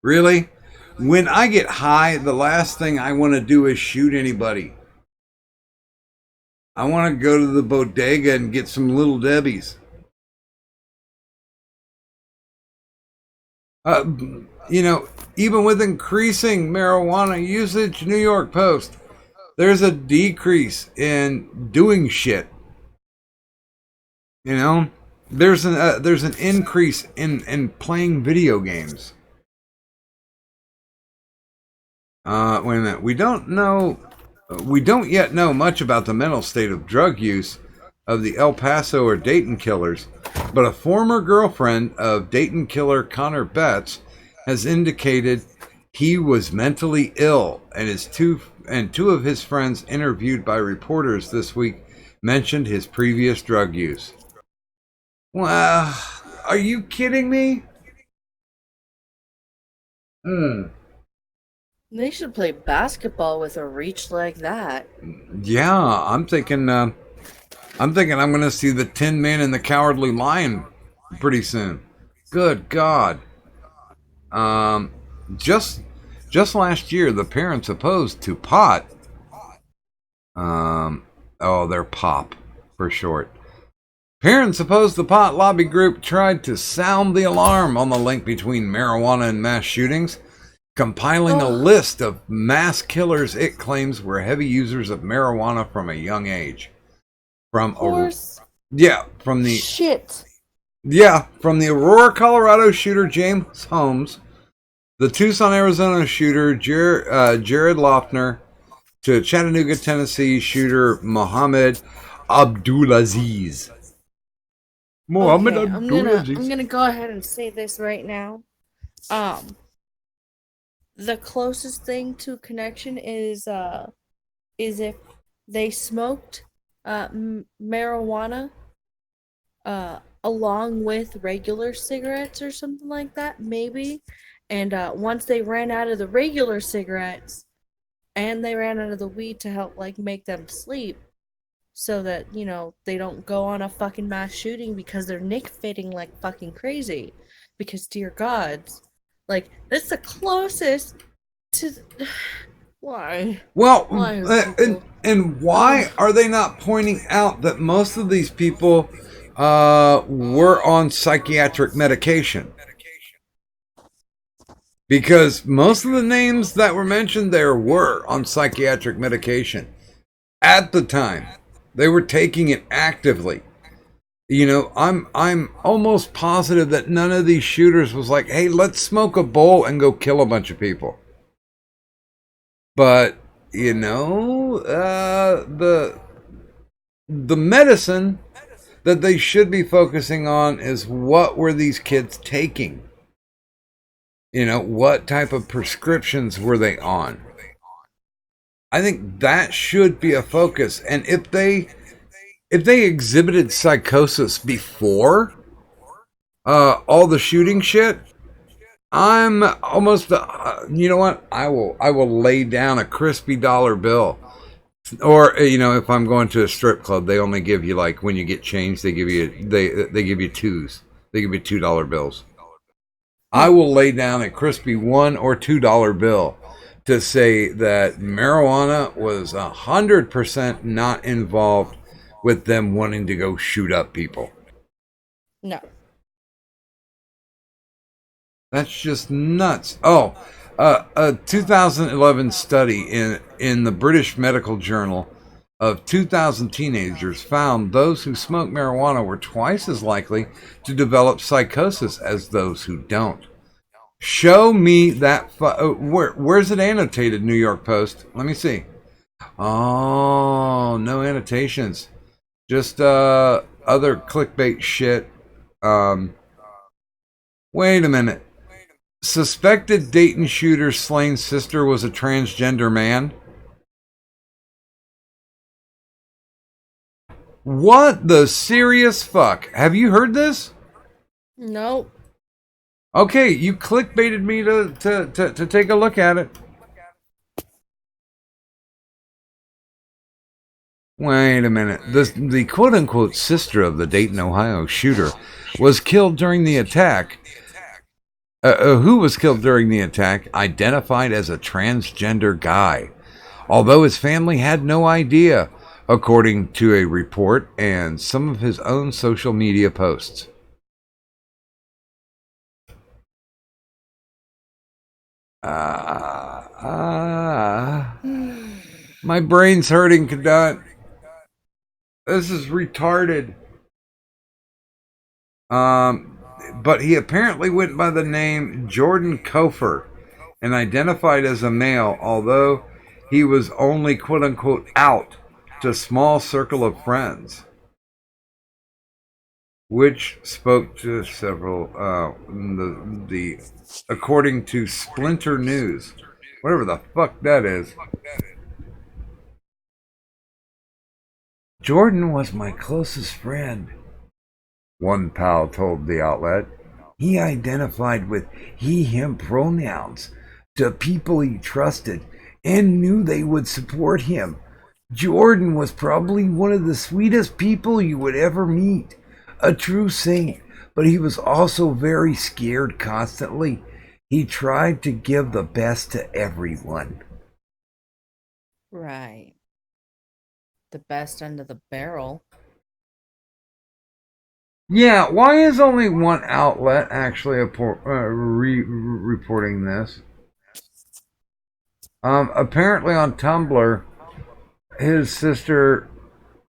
Really? When I get high, the last thing I want to do is shoot anybody. I want to go to the bodega and get some Little Debbie's. Even with increasing marijuana usage, New York Post, there's a decrease in doing shit. There's an increase in playing video games. Wait a minute. We don't yet know much about the mental state of drug use of the El Paso or Dayton killers, but a former girlfriend of Dayton killer Connor Betts has indicated he was mentally ill, and two of his friends interviewed by reporters this week mentioned his previous drug use. Well, are you kidding me?
They should play basketball with a reach like that.
Yeah, I'm thinking I'm going to see the Tin Man and the Cowardly Lion pretty soon. Good God. Just last year, the parents opposed to pot. They're POP for short. Parents opposed the pot lobby group tried to sound the alarm on the link between marijuana and mass shootings, compiling a list of mass killers it claims were heavy users of marijuana from a young age. From the Aurora, Colorado shooter James Holmes, the Tucson, Arizona shooter Jared Loeffner, to Chattanooga, Tennessee shooter Mohammed Abdulaziz.
I'm gonna go ahead and say this right now. The closest thing to connection is if they smoked marijuana along with regular cigarettes or something like that, maybe. And once they ran out of the regular cigarettes and they ran out of the weed to help like make them sleep, so that they don't go on a fucking mass shooting because they're nick fitting like fucking crazy. Because dear gods, like that's the closest to. Why?
Well,
Why
and why are they not pointing out that most of these people were on psychiatric medication? Because most of the names that were mentioned there were on psychiatric medication at the time. They were taking it actively. I'm almost positive that none of these shooters was like, "Hey, let's smoke a bowl and go kill a bunch of people." But the medicine that they should be focusing on is what were these kids taking? What type of prescriptions were they on? I think that should be a focus. And if they exhibited psychosis before all the shooting shit, I'm almost. You know what? I will lay down a crispy dollar bill. Or if I'm going to a strip club, they only give you like when you get changed, they give you twos. They give you $2 bills. I will lay down a crispy $1 or $2 bill to say that marijuana was 100% not involved with them wanting to go shoot up people.
No.
That's just nuts. Oh, a 2011 study in the British Medical Journal of 2,000 teenagers found those who smoke marijuana were twice as likely to develop psychosis as those who don't. Show me that. Where's it annotated, New York Post? Let me see. Oh, no annotations. Just other clickbait shit. Wait a minute. Suspected Dayton shooter slain sister was a transgender man. What the serious fuck? Have you heard this?
Nope.
Okay, you clickbaited me to take a look at it. Wait a minute. The quote-unquote sister of the Dayton, Ohio shooter was killed during the attack. Who was killed during the attack, identified as a transgender guy, although his family had no idea, according to a report and some of his own social media posts. My brain's hurting, Cadet. This is retarded. But he apparently went by the name Jordan Kofer and identified as a male, although he was only quote-unquote out to a small circle of friends, which spoke to several, according to Splinter News, whatever the fuck that is. Jordan was my closest friend, one pal told the outlet. He identified with he/him pronouns to people he trusted and knew they would support him. Jordan was probably one of the sweetest people you would ever meet, a true saint, but he was also very scared constantly. He tried to give the best to everyone.
Right. The best end of the barrel.
Yeah, why is only one outlet actually reporting this? Apparently on Tumblr, his sister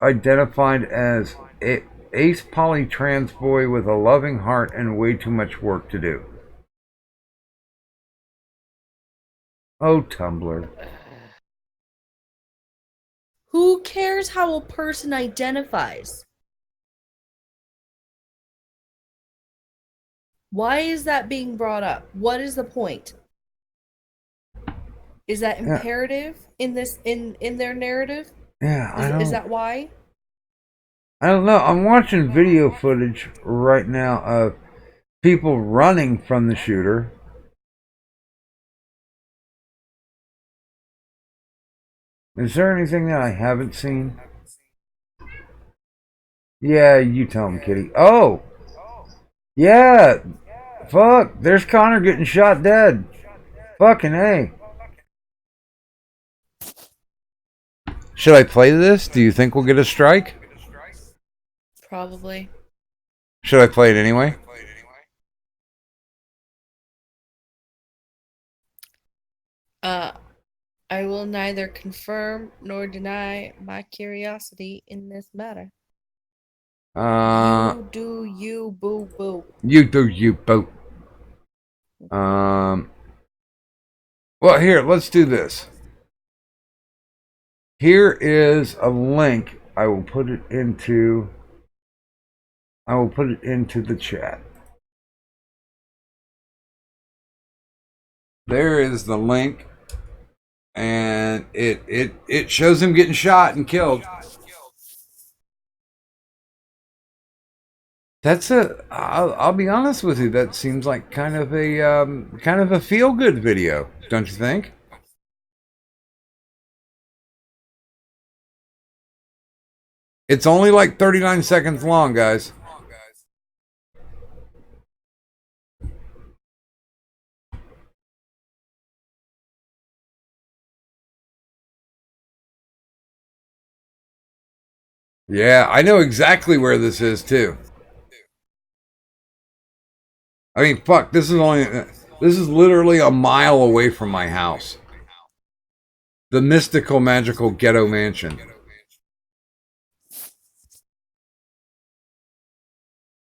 identified as ace poly trans boy with a loving heart and way too much work to do. Oh, Tumblr.
Who cares how a person identifies? Why is that being brought up? What is the point? Is that imperative in this in their narrative?
Yeah,
Is that why?
I don't know. I'm watching video footage right now of people running from the shooter. Is there anything that I haven't seen? Yeah, you tell him, Kitty. Oh! Yeah! Fuck! There's Connor getting shot dead. Fucking A. Should I play this? Do you think we'll get a strike?
Probably.
Should I play it anyway?
I will neither confirm nor deny my curiosity in this matter. You do you, boo boo.
You do you, boo. Well, here, let's do this. Here is a link. I will put it into the chat. There is the link, and it shows him getting shot and killed. That's a. I'll be honest with you. That seems like kind of a feel good video, don't you think? It's only like 39 seconds long, guys. Yeah, I know exactly where this is too. I mean, fuck, this is literally a mile away from my house. The mystical, magical ghetto mansion.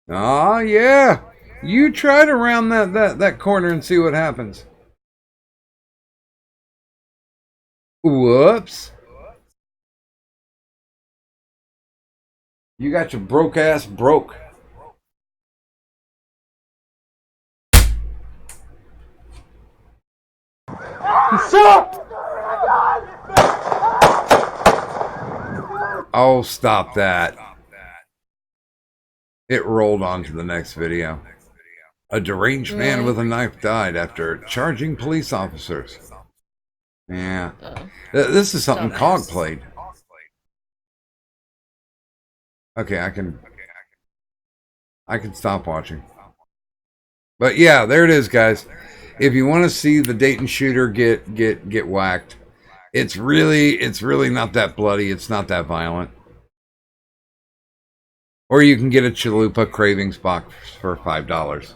Oh yeah, you try to round that corner and see what happens. Whoops. You got your broke ass broke. Oh, stop that. It rolled on to the next video. A deranged man with a knife died after charging police officers. Yeah. This is something Cog played. Okay, I can stop watching. But yeah, there it is, guys. If you want to see the Dayton shooter get whacked, it's really not that bloody. It's not that violent. Or you can get a Chalupa Cravings box for $5.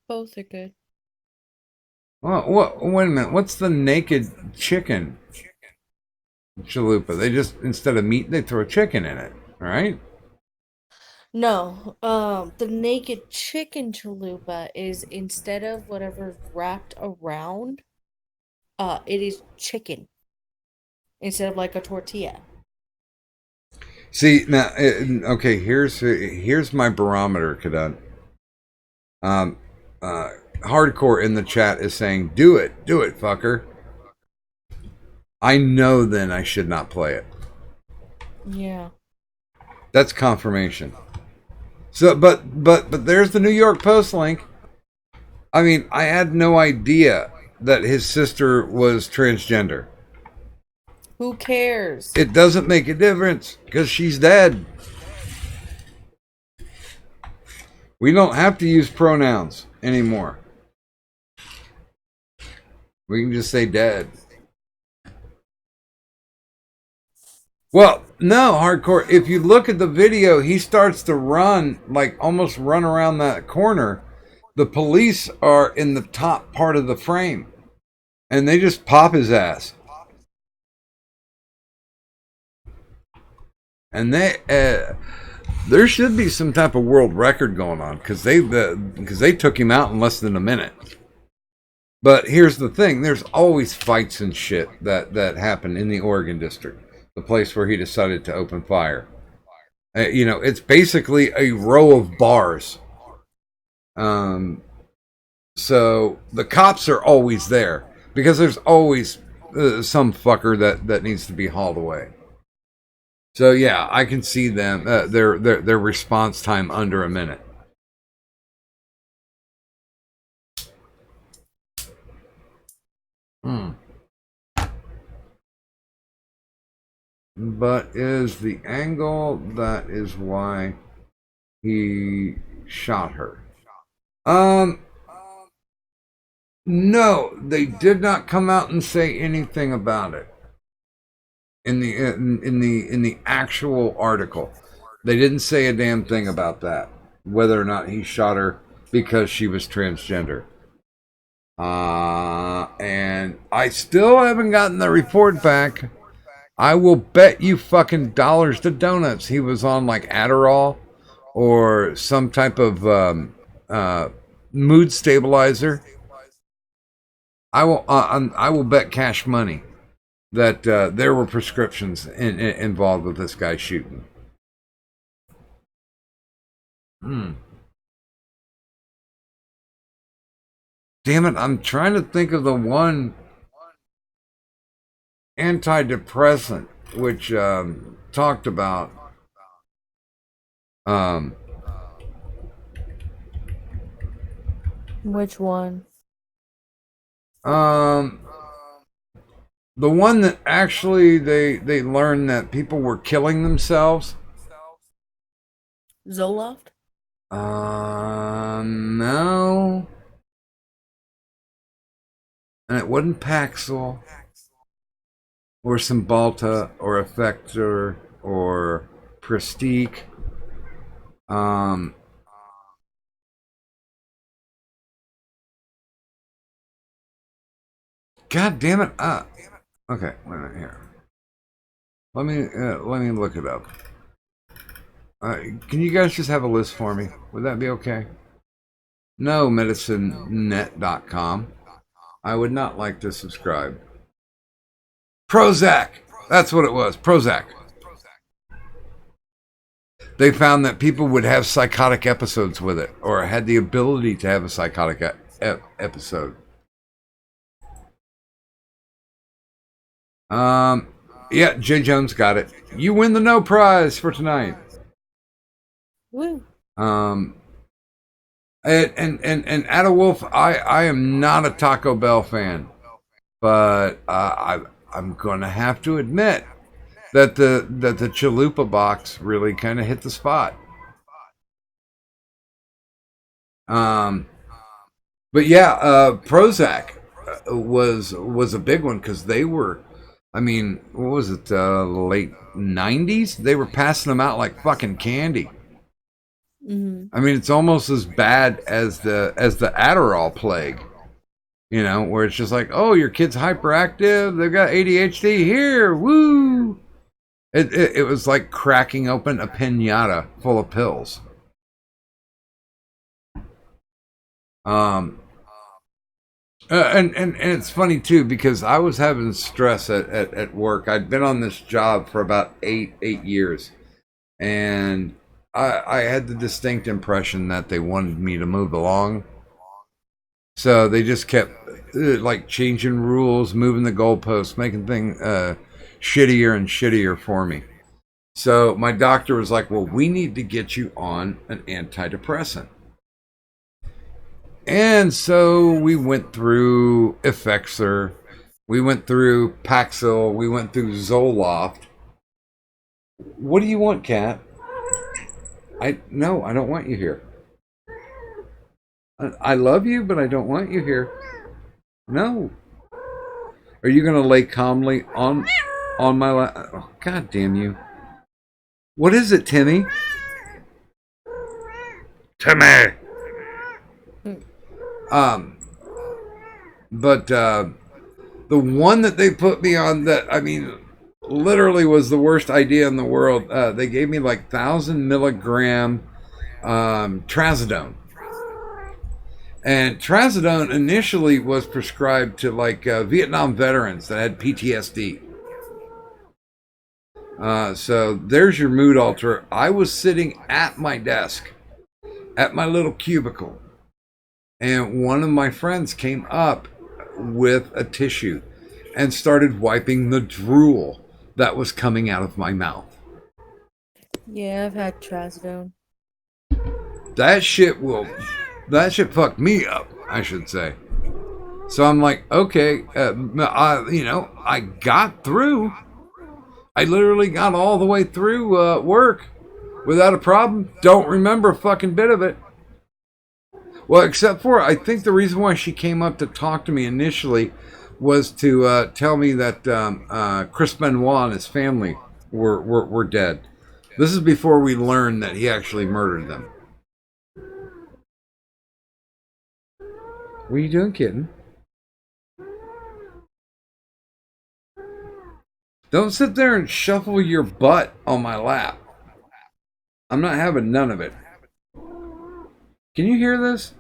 Both are good.
What? Wait a minute. What's the naked chicken Chalupa? They just, instead of meat, they throw chicken in it, right?
No, the naked chicken chalupa is instead of whatever's wrapped around, it is chicken instead of like a tortilla.
See now, okay. Here's my barometer, Cadet. Hardcore in the chat is saying, do it, fucker. I know then I should not play it.
Yeah.
That's confirmation. So, but there's the New York Post link. I mean, I had no idea that his sister was transgender.
Who cares?
It doesn't make a difference because she's dead. We don't have to use pronouns anymore. We can just say dead. Well, no, Hardcore. If you look at the video, he starts to run, like almost run around that corner. The police are in the top part of the frame, and they just pop his ass. And there should be some type of world record going on because they took him out in less than a minute. But here's the thing: there's always fights and shit that happen in the Oregon district, the place where he decided to open fire. It's basically a row of bars. So the cops are always there because there's always some fucker that needs to be hauled away. So yeah, I can see them their response time under a minute. But is the angle that is why he shot her? No, they did not come out and say anything about it. In the actual article, they didn't say a damn thing about that, whether or not he shot her because she was transgender. And I still haven't gotten the report back. I will bet you fucking dollars to donuts he was on like Adderall or some type of mood stabilizer. I will bet cash money that there were prescriptions involved with this guy shooting. Damn it, I'm trying to think of the one antidepressant which talked about Um,
Which one?
um, the one that actually they learned that people were killing themselves.
Zoloft?
No, and it wasn't Paxil or Cymbalta or Effector or Prestique. Um, God damn it! Okay, wait a minute here. Let me look it up. Can you guys just have a list for me? Would that be okay? No, medicinenet.com. I would not like to subscribe. Prozac! That's what it was. Prozac. They found that people would have psychotic episodes with it, or had the ability to have a psychotic episode. Yeah, Jay Jones got it. You win the no prize for tonight.
Woo.
And Ada Wolf, I am not a Taco Bell fan, but I'm gonna have to admit that the Chalupa box really kind of hit the spot. But yeah, Prozac was a big one because they were, I mean, what was it, late 90s? They were passing them out like fucking candy.
Mm-hmm.
I mean, it's almost as bad as the Adderall plague, you know, where it's just like, oh, your kid's hyperactive, they've got ADHD here, woo! It was like cracking open a piñata full of pills. And it's funny too because I was having stress at work. I'd been on this job for about eight years, and I had the distinct impression that they wanted me to move along. So they just kept like changing rules, moving the goalposts, making things shittier and shittier for me. So my doctor was like, well, we need to get you on an antidepressant. And so we went through Effexor, we went through Paxil, we went through Zoloft. What do you want, Kat? No, I don't want you here. I love you, but I don't want you here. No. Are you gonna lay calmly on my lap? Oh, God damn you! What is it, Timmy? Timmy. But the one that they put me on that, I mean, literally was the worst idea in the world. They gave me like 1,000 milligram trazodone. And trazodone initially was prescribed to like Vietnam veterans that had PTSD. So there's your mood alter. I was sitting at my desk, at my little cubicle, and one of my friends came up with a tissue and started wiping the drool that was coming out of my mouth.
Yeah, I've had trazodone.
That shit fucked me up, I should say. So I'm like, okay, I got through. I literally got all the way through work without a problem. Don't remember a fucking bit of it. Well, except for, I think the reason why she came up to talk to me initially was to tell me that Chris Benoit and his family were dead. This is before we learned that he actually murdered them. What are you doing, kitten? Don't sit there and shuffle your butt on my lap. I'm not having none of it. Can you hear this?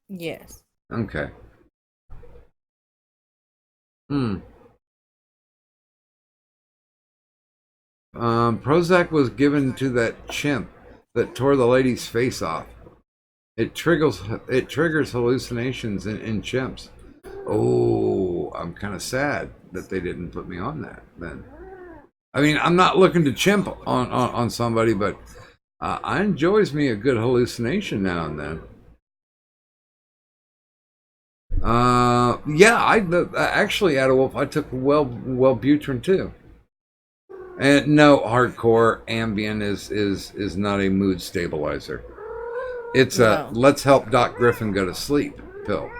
Yes.
Okay. Prozac was given to that chimp that tore the lady's face off. It triggers hallucinations in chimps. Oh, I'm kind of sad that they didn't put me on that then. I mean, I'm not looking to chimp on somebody, but I enjoys me a good hallucination now and then. Yeah, actually, Adewolf, I took Wellbutrin too. And no, hardcore Ambien is not a mood stabilizer. It's a let's help Doc Griffin go to sleep pill.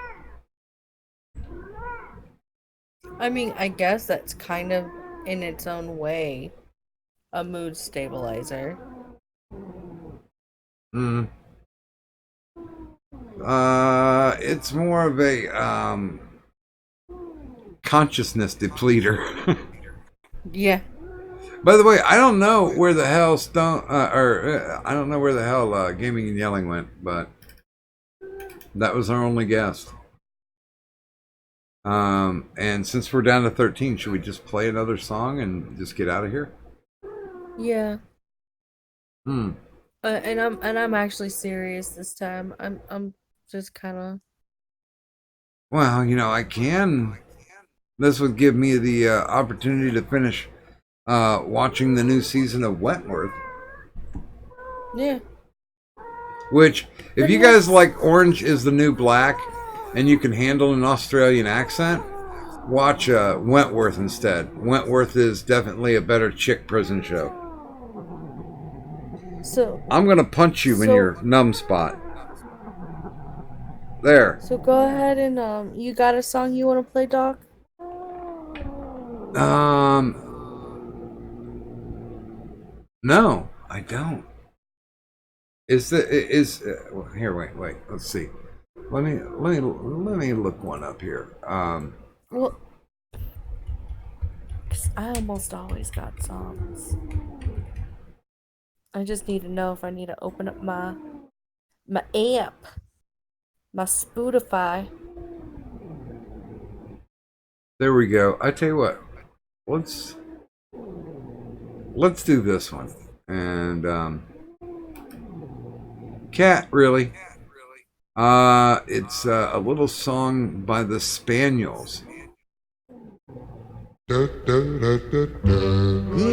I mean, I guess that's kind of in its own way a mood stabilizer.
It's more of a consciousness depleter.
Yeah.
By the way, I don't know where the hell I don't know where the hell Gaming and Yelling went, but that was our only guest. And since we're down to 13, should we just play another song and just get out of here?
Yeah. And I'm actually serious this time. I'm just kind of.
Well, you know, I can. This would give me the opportunity to finish watching the new season of Wentworth.
Yeah.
Which, if you guys like Orange is the New Black, and you can handle an Australian accent, watch Wentworth instead. Wentworth is definitely a better chick prison show.
So
I'm gonna punch you in your numb spot. There.
So go ahead and you got a song you want to play, Doc?
No, I don't. Here? Wait. Let's see. Let me look one up here.
Well, 'cause I almost always got songs. I just need to know if I need to open up my app, my Spotify.
There we go. I tell you what. Let's do this one. And Cat, really. It's a little song by the Spaniels.
Good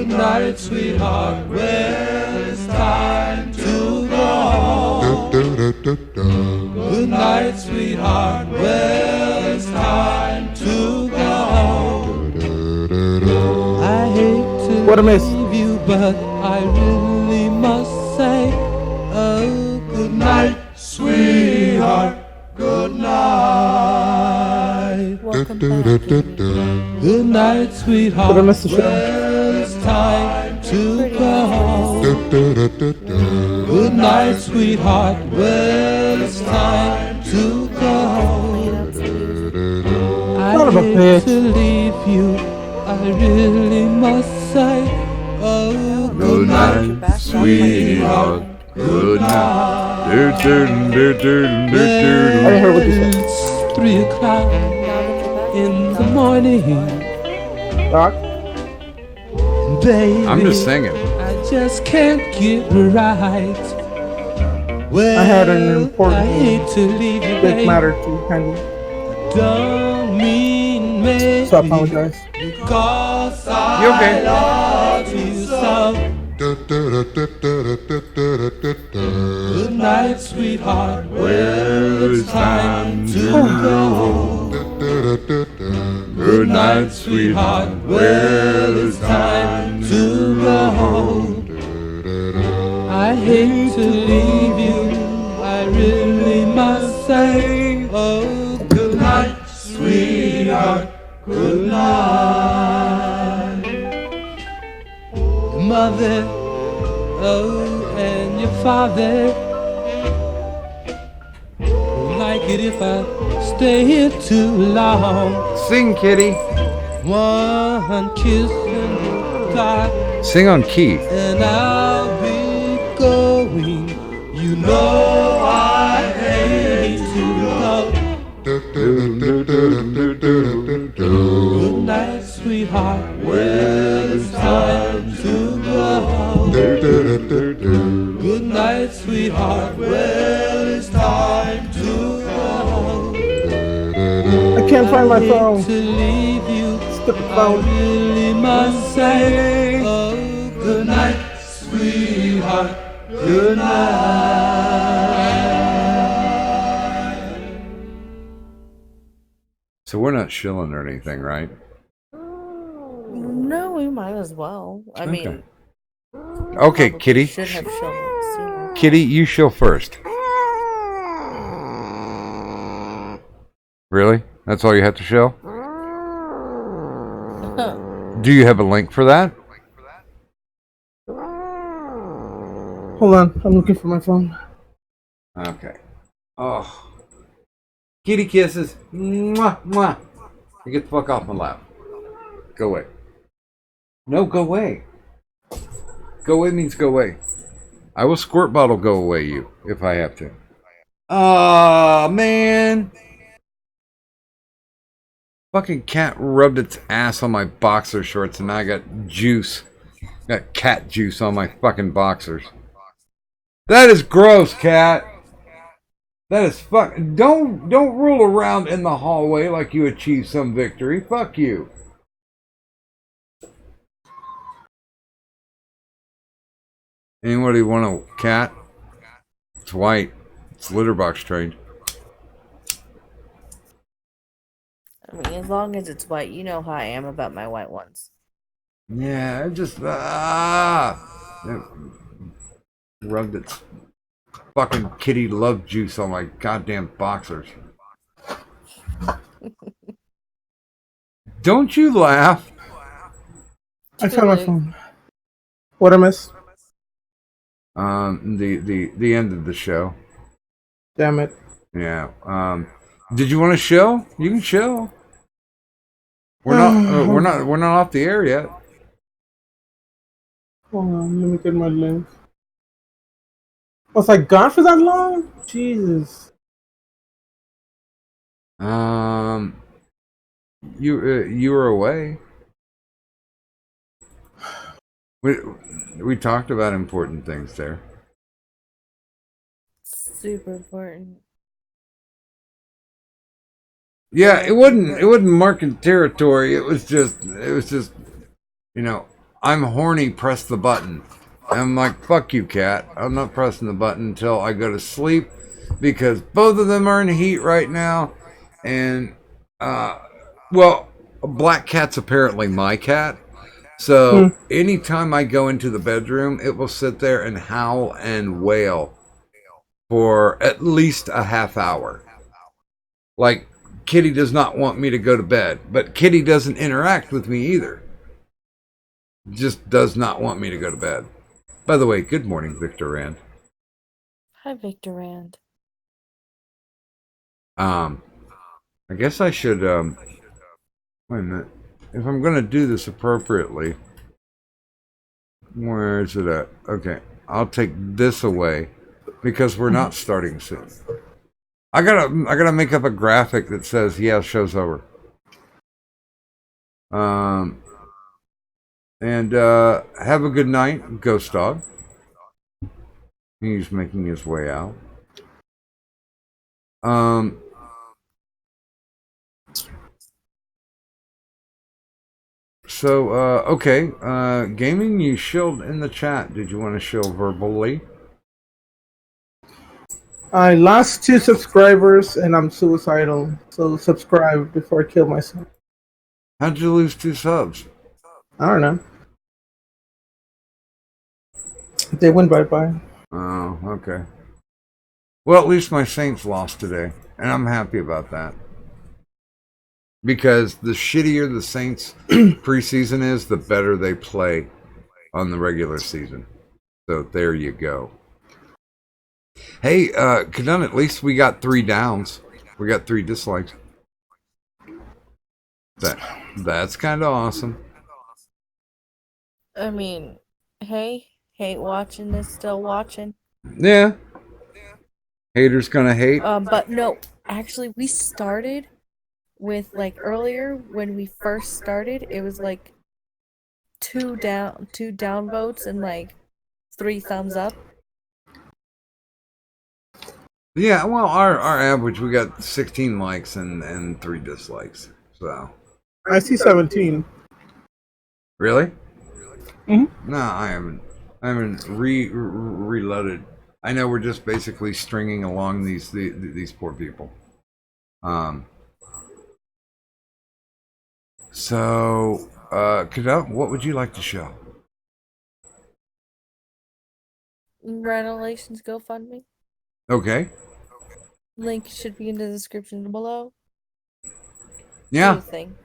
night, sweetheart. Well, it's time to go home. Good night, sweetheart. Well, it's time to go home. I hate to leave you, but I really must say, oh, good night, sweetheart. Good night.
Welcome back.
Good night, sweetheart.
But I missed the show.
Well, it's time to go home. Good night, sweetheart. Well, it's time to go home. I
Son of a
hate
bitch.
to leave you. I really must say, oh, good night, sweetheart. Good night.
I didn't hear what you said.
It's 3 o'clock in the morning.
Doc?
Baby,
I'm just singing.
I just can't get right. Well,
I had an important
I hate to leave you,
big
baby.
matter to handle.
Don't mean maybe,
So I apologize.
because
You okay?
I love you so. Good night, sweetheart. Well, it's time to go home. Good night, sweetheart. Well, it's time to go home. I hate to leave you. I really must say, oh, good night, sweetheart. Good night. Mother, oh, and your father like it if I stay here too long.
Sing, kitty.
One kiss and goodbye,
Sing on key.
and I'll be going. You know I hate to go. Good night, sweetheart. Well, it's time to go home. Good night, sweetheart. Well, it's time to go home.
I can't find my phone.
To leave you,
Stupid
I
phone.
really must say, oh,
Good night. So we're not shilling or anything, right?
No, we might as well. I mean,
Okay,
probably
Kitty.
should have shown sooner.
Kitty, you shill first. Really? That's all you have to shill? Do you have a link for that?
Hold on, I'm looking for my phone.
Okay. Oh. Kitty kisses. Mwah, mwah. You get the fuck off my lap. Go away. No, go away. Go away means go away. I will squirt bottle go away you if I have to. Aw, man. Fucking cat rubbed its ass on my boxer shorts and now I got juice. Got cat juice on my fucking boxers. That is gross, cat. That is fuck. Don't roll around in the hallway like you achieved some victory. Fuck you. Anybody want a cat? It's white. It's litter box trained.
I mean, as long as it's white, you know how I am about my white ones.
Yeah, it just it rubbed its fucking kitty love juice on my goddamn boxers. Don't you laugh.
I found my phone. What I missed?
The end of the show.
Damn it.
Yeah. Did you want to show? You can show. We're not off the air yet.
Hold on, let me get my link. Was I gone for that long? Jesus.
You were away. We talked about important things there.
Super important.
Yeah, it wasn't marking territory. It was just you know, I'm horny, press the button. And I'm like, fuck you, cat. I'm not pressing the button until I go to sleep because both of them are in heat right now. And well, Black Cat's apparently my cat. So anytime I go into the bedroom, it will sit there and howl and wail for at least a half hour. Like, Kitty does not want me to go to bed, but Kitty doesn't interact with me either. Just does not want me to go to bed. By the way, good morning, Victor Rand.
Hi, Victor Rand.
I guess I should, wait a minute. If I'm going to do this appropriately, where is it at? Okay, I'll take this away because we're not starting soon. I gotta make up a graphic that says, yeah, show's over. And have a good night, Ghost Dog. He's making his way out. So, okay. Gaming, you shilled in the chat. Did you want to shill verbally?
I lost 2 subscribers and I'm suicidal. So subscribe before I kill myself.
How'd you lose 2 subs?
I don't know. They went bye-bye.
Oh, okay. Well, at least my Saints lost today, and I'm happy about that. Because the shittier the Saints preseason is, the better they play on the regular season. So there you go. Hey, Kadun, at least we got 3 downs. We got 3 dislikes. That's kind of awesome.
I mean, hey, hate watching is still watching.
Yeah. Haters gonna hate.
But no, actually, we started with like earlier when we first started. It was like 2 down votes and like 3 thumbs up.
Yeah, well, our average, we got 16 likes and 3 dislikes. So
I see 17.
really?
Mhm.
No, I I haven't reloaded. I know we're just basically stringing along these poor people. So, Cadell, what would you like to show?
Renovations GoFundMe.
Okay.
Link should be in the description below.
Yeah.
Do the thing.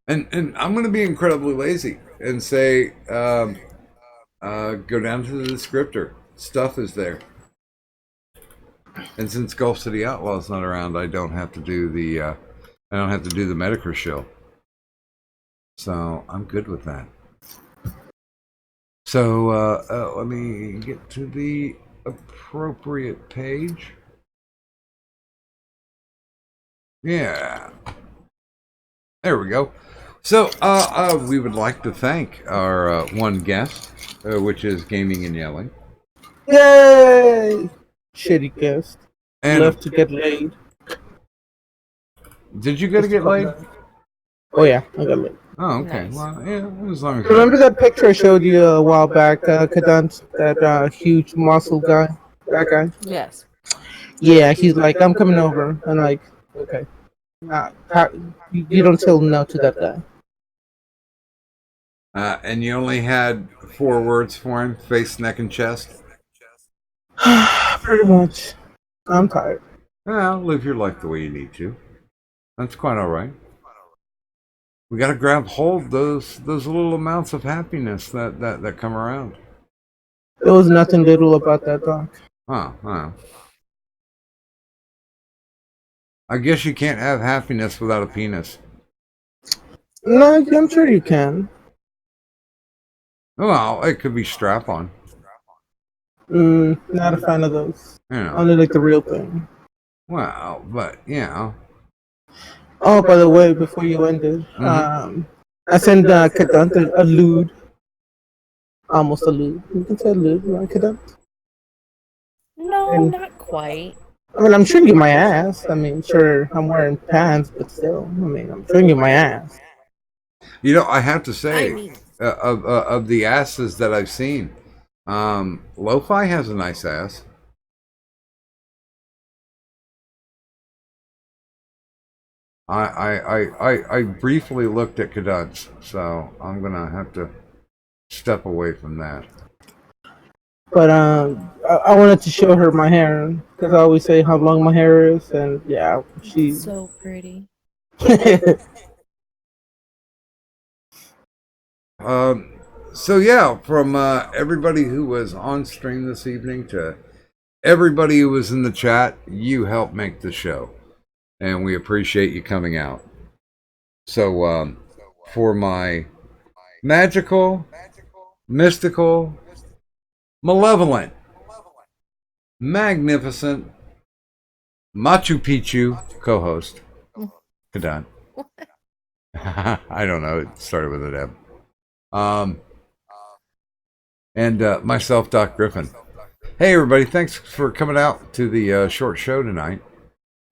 And I'm going to be incredibly lazy and say, go down to the descriptor. Stuff is there. And since Gulf City Outlaw's not around, I don't have to do the Medicare show. So I'm good with that. So let me get to the appropriate page. Yeah. There we go. So we would like to thank our one guest, which is Gaming and Yelling.
Yay! Shitty guest.
And
Left to get laid.
did you go to get laid?
Oh yeah, I got laid.
Oh, okay.
Nice.
Well, yeah, as long as
Remember that picture I showed you a while back, Kadant? That huge muscle guy? That guy?
Yes.
Yeah, he's like, I'm coming over. I'm like, okay. You don't tell no to that guy.
And you only had 4 words for him: face, neck, and chest.
Pretty much. I'm tired.
Well, live your life the way you need to. That's quite all right. We got to grab hold those little amounts of happiness that come around.
There was nothing little about that dog.
Huh. I guess you can't have happiness without a penis.
No, I'm sure you can.
Well, it could be strap-on.
Not a fan of those.
You know.
Only like the real thing.
Well, but you know.
Oh, by the way, before you ended, I sent Kadant a lewd. Almost a lewd. You can say lewd, right, Kadant?
No,
And-
not quite.
I mean, I'm showing you my ass. I mean, sure, I'm wearing pants, but still, I mean, I'm showing you my ass.
You know, I have to say,
I mean-
of the asses that I've seen, Lo-Fi has a nice ass. I briefly looked at Kadant's, so I'm gonna have to step away from that.
But I wanted to show her my hair because I always say how long my hair is, and yeah, she's
So pretty.
So yeah, from everybody who was on stream this evening to everybody who was in the chat, you helped make the show, and we appreciate you coming out. So for my magical, mystical, malevolent, magnificent Machu Picchu co-host, Kadan. I don't know, it started with an M. And myself, Doc Griffin. Hey, everybody, thanks for coming out to the short show tonight.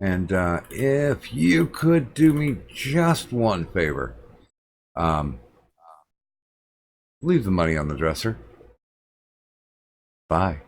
And if you could do me just one favor, leave the money on the dresser. Bye.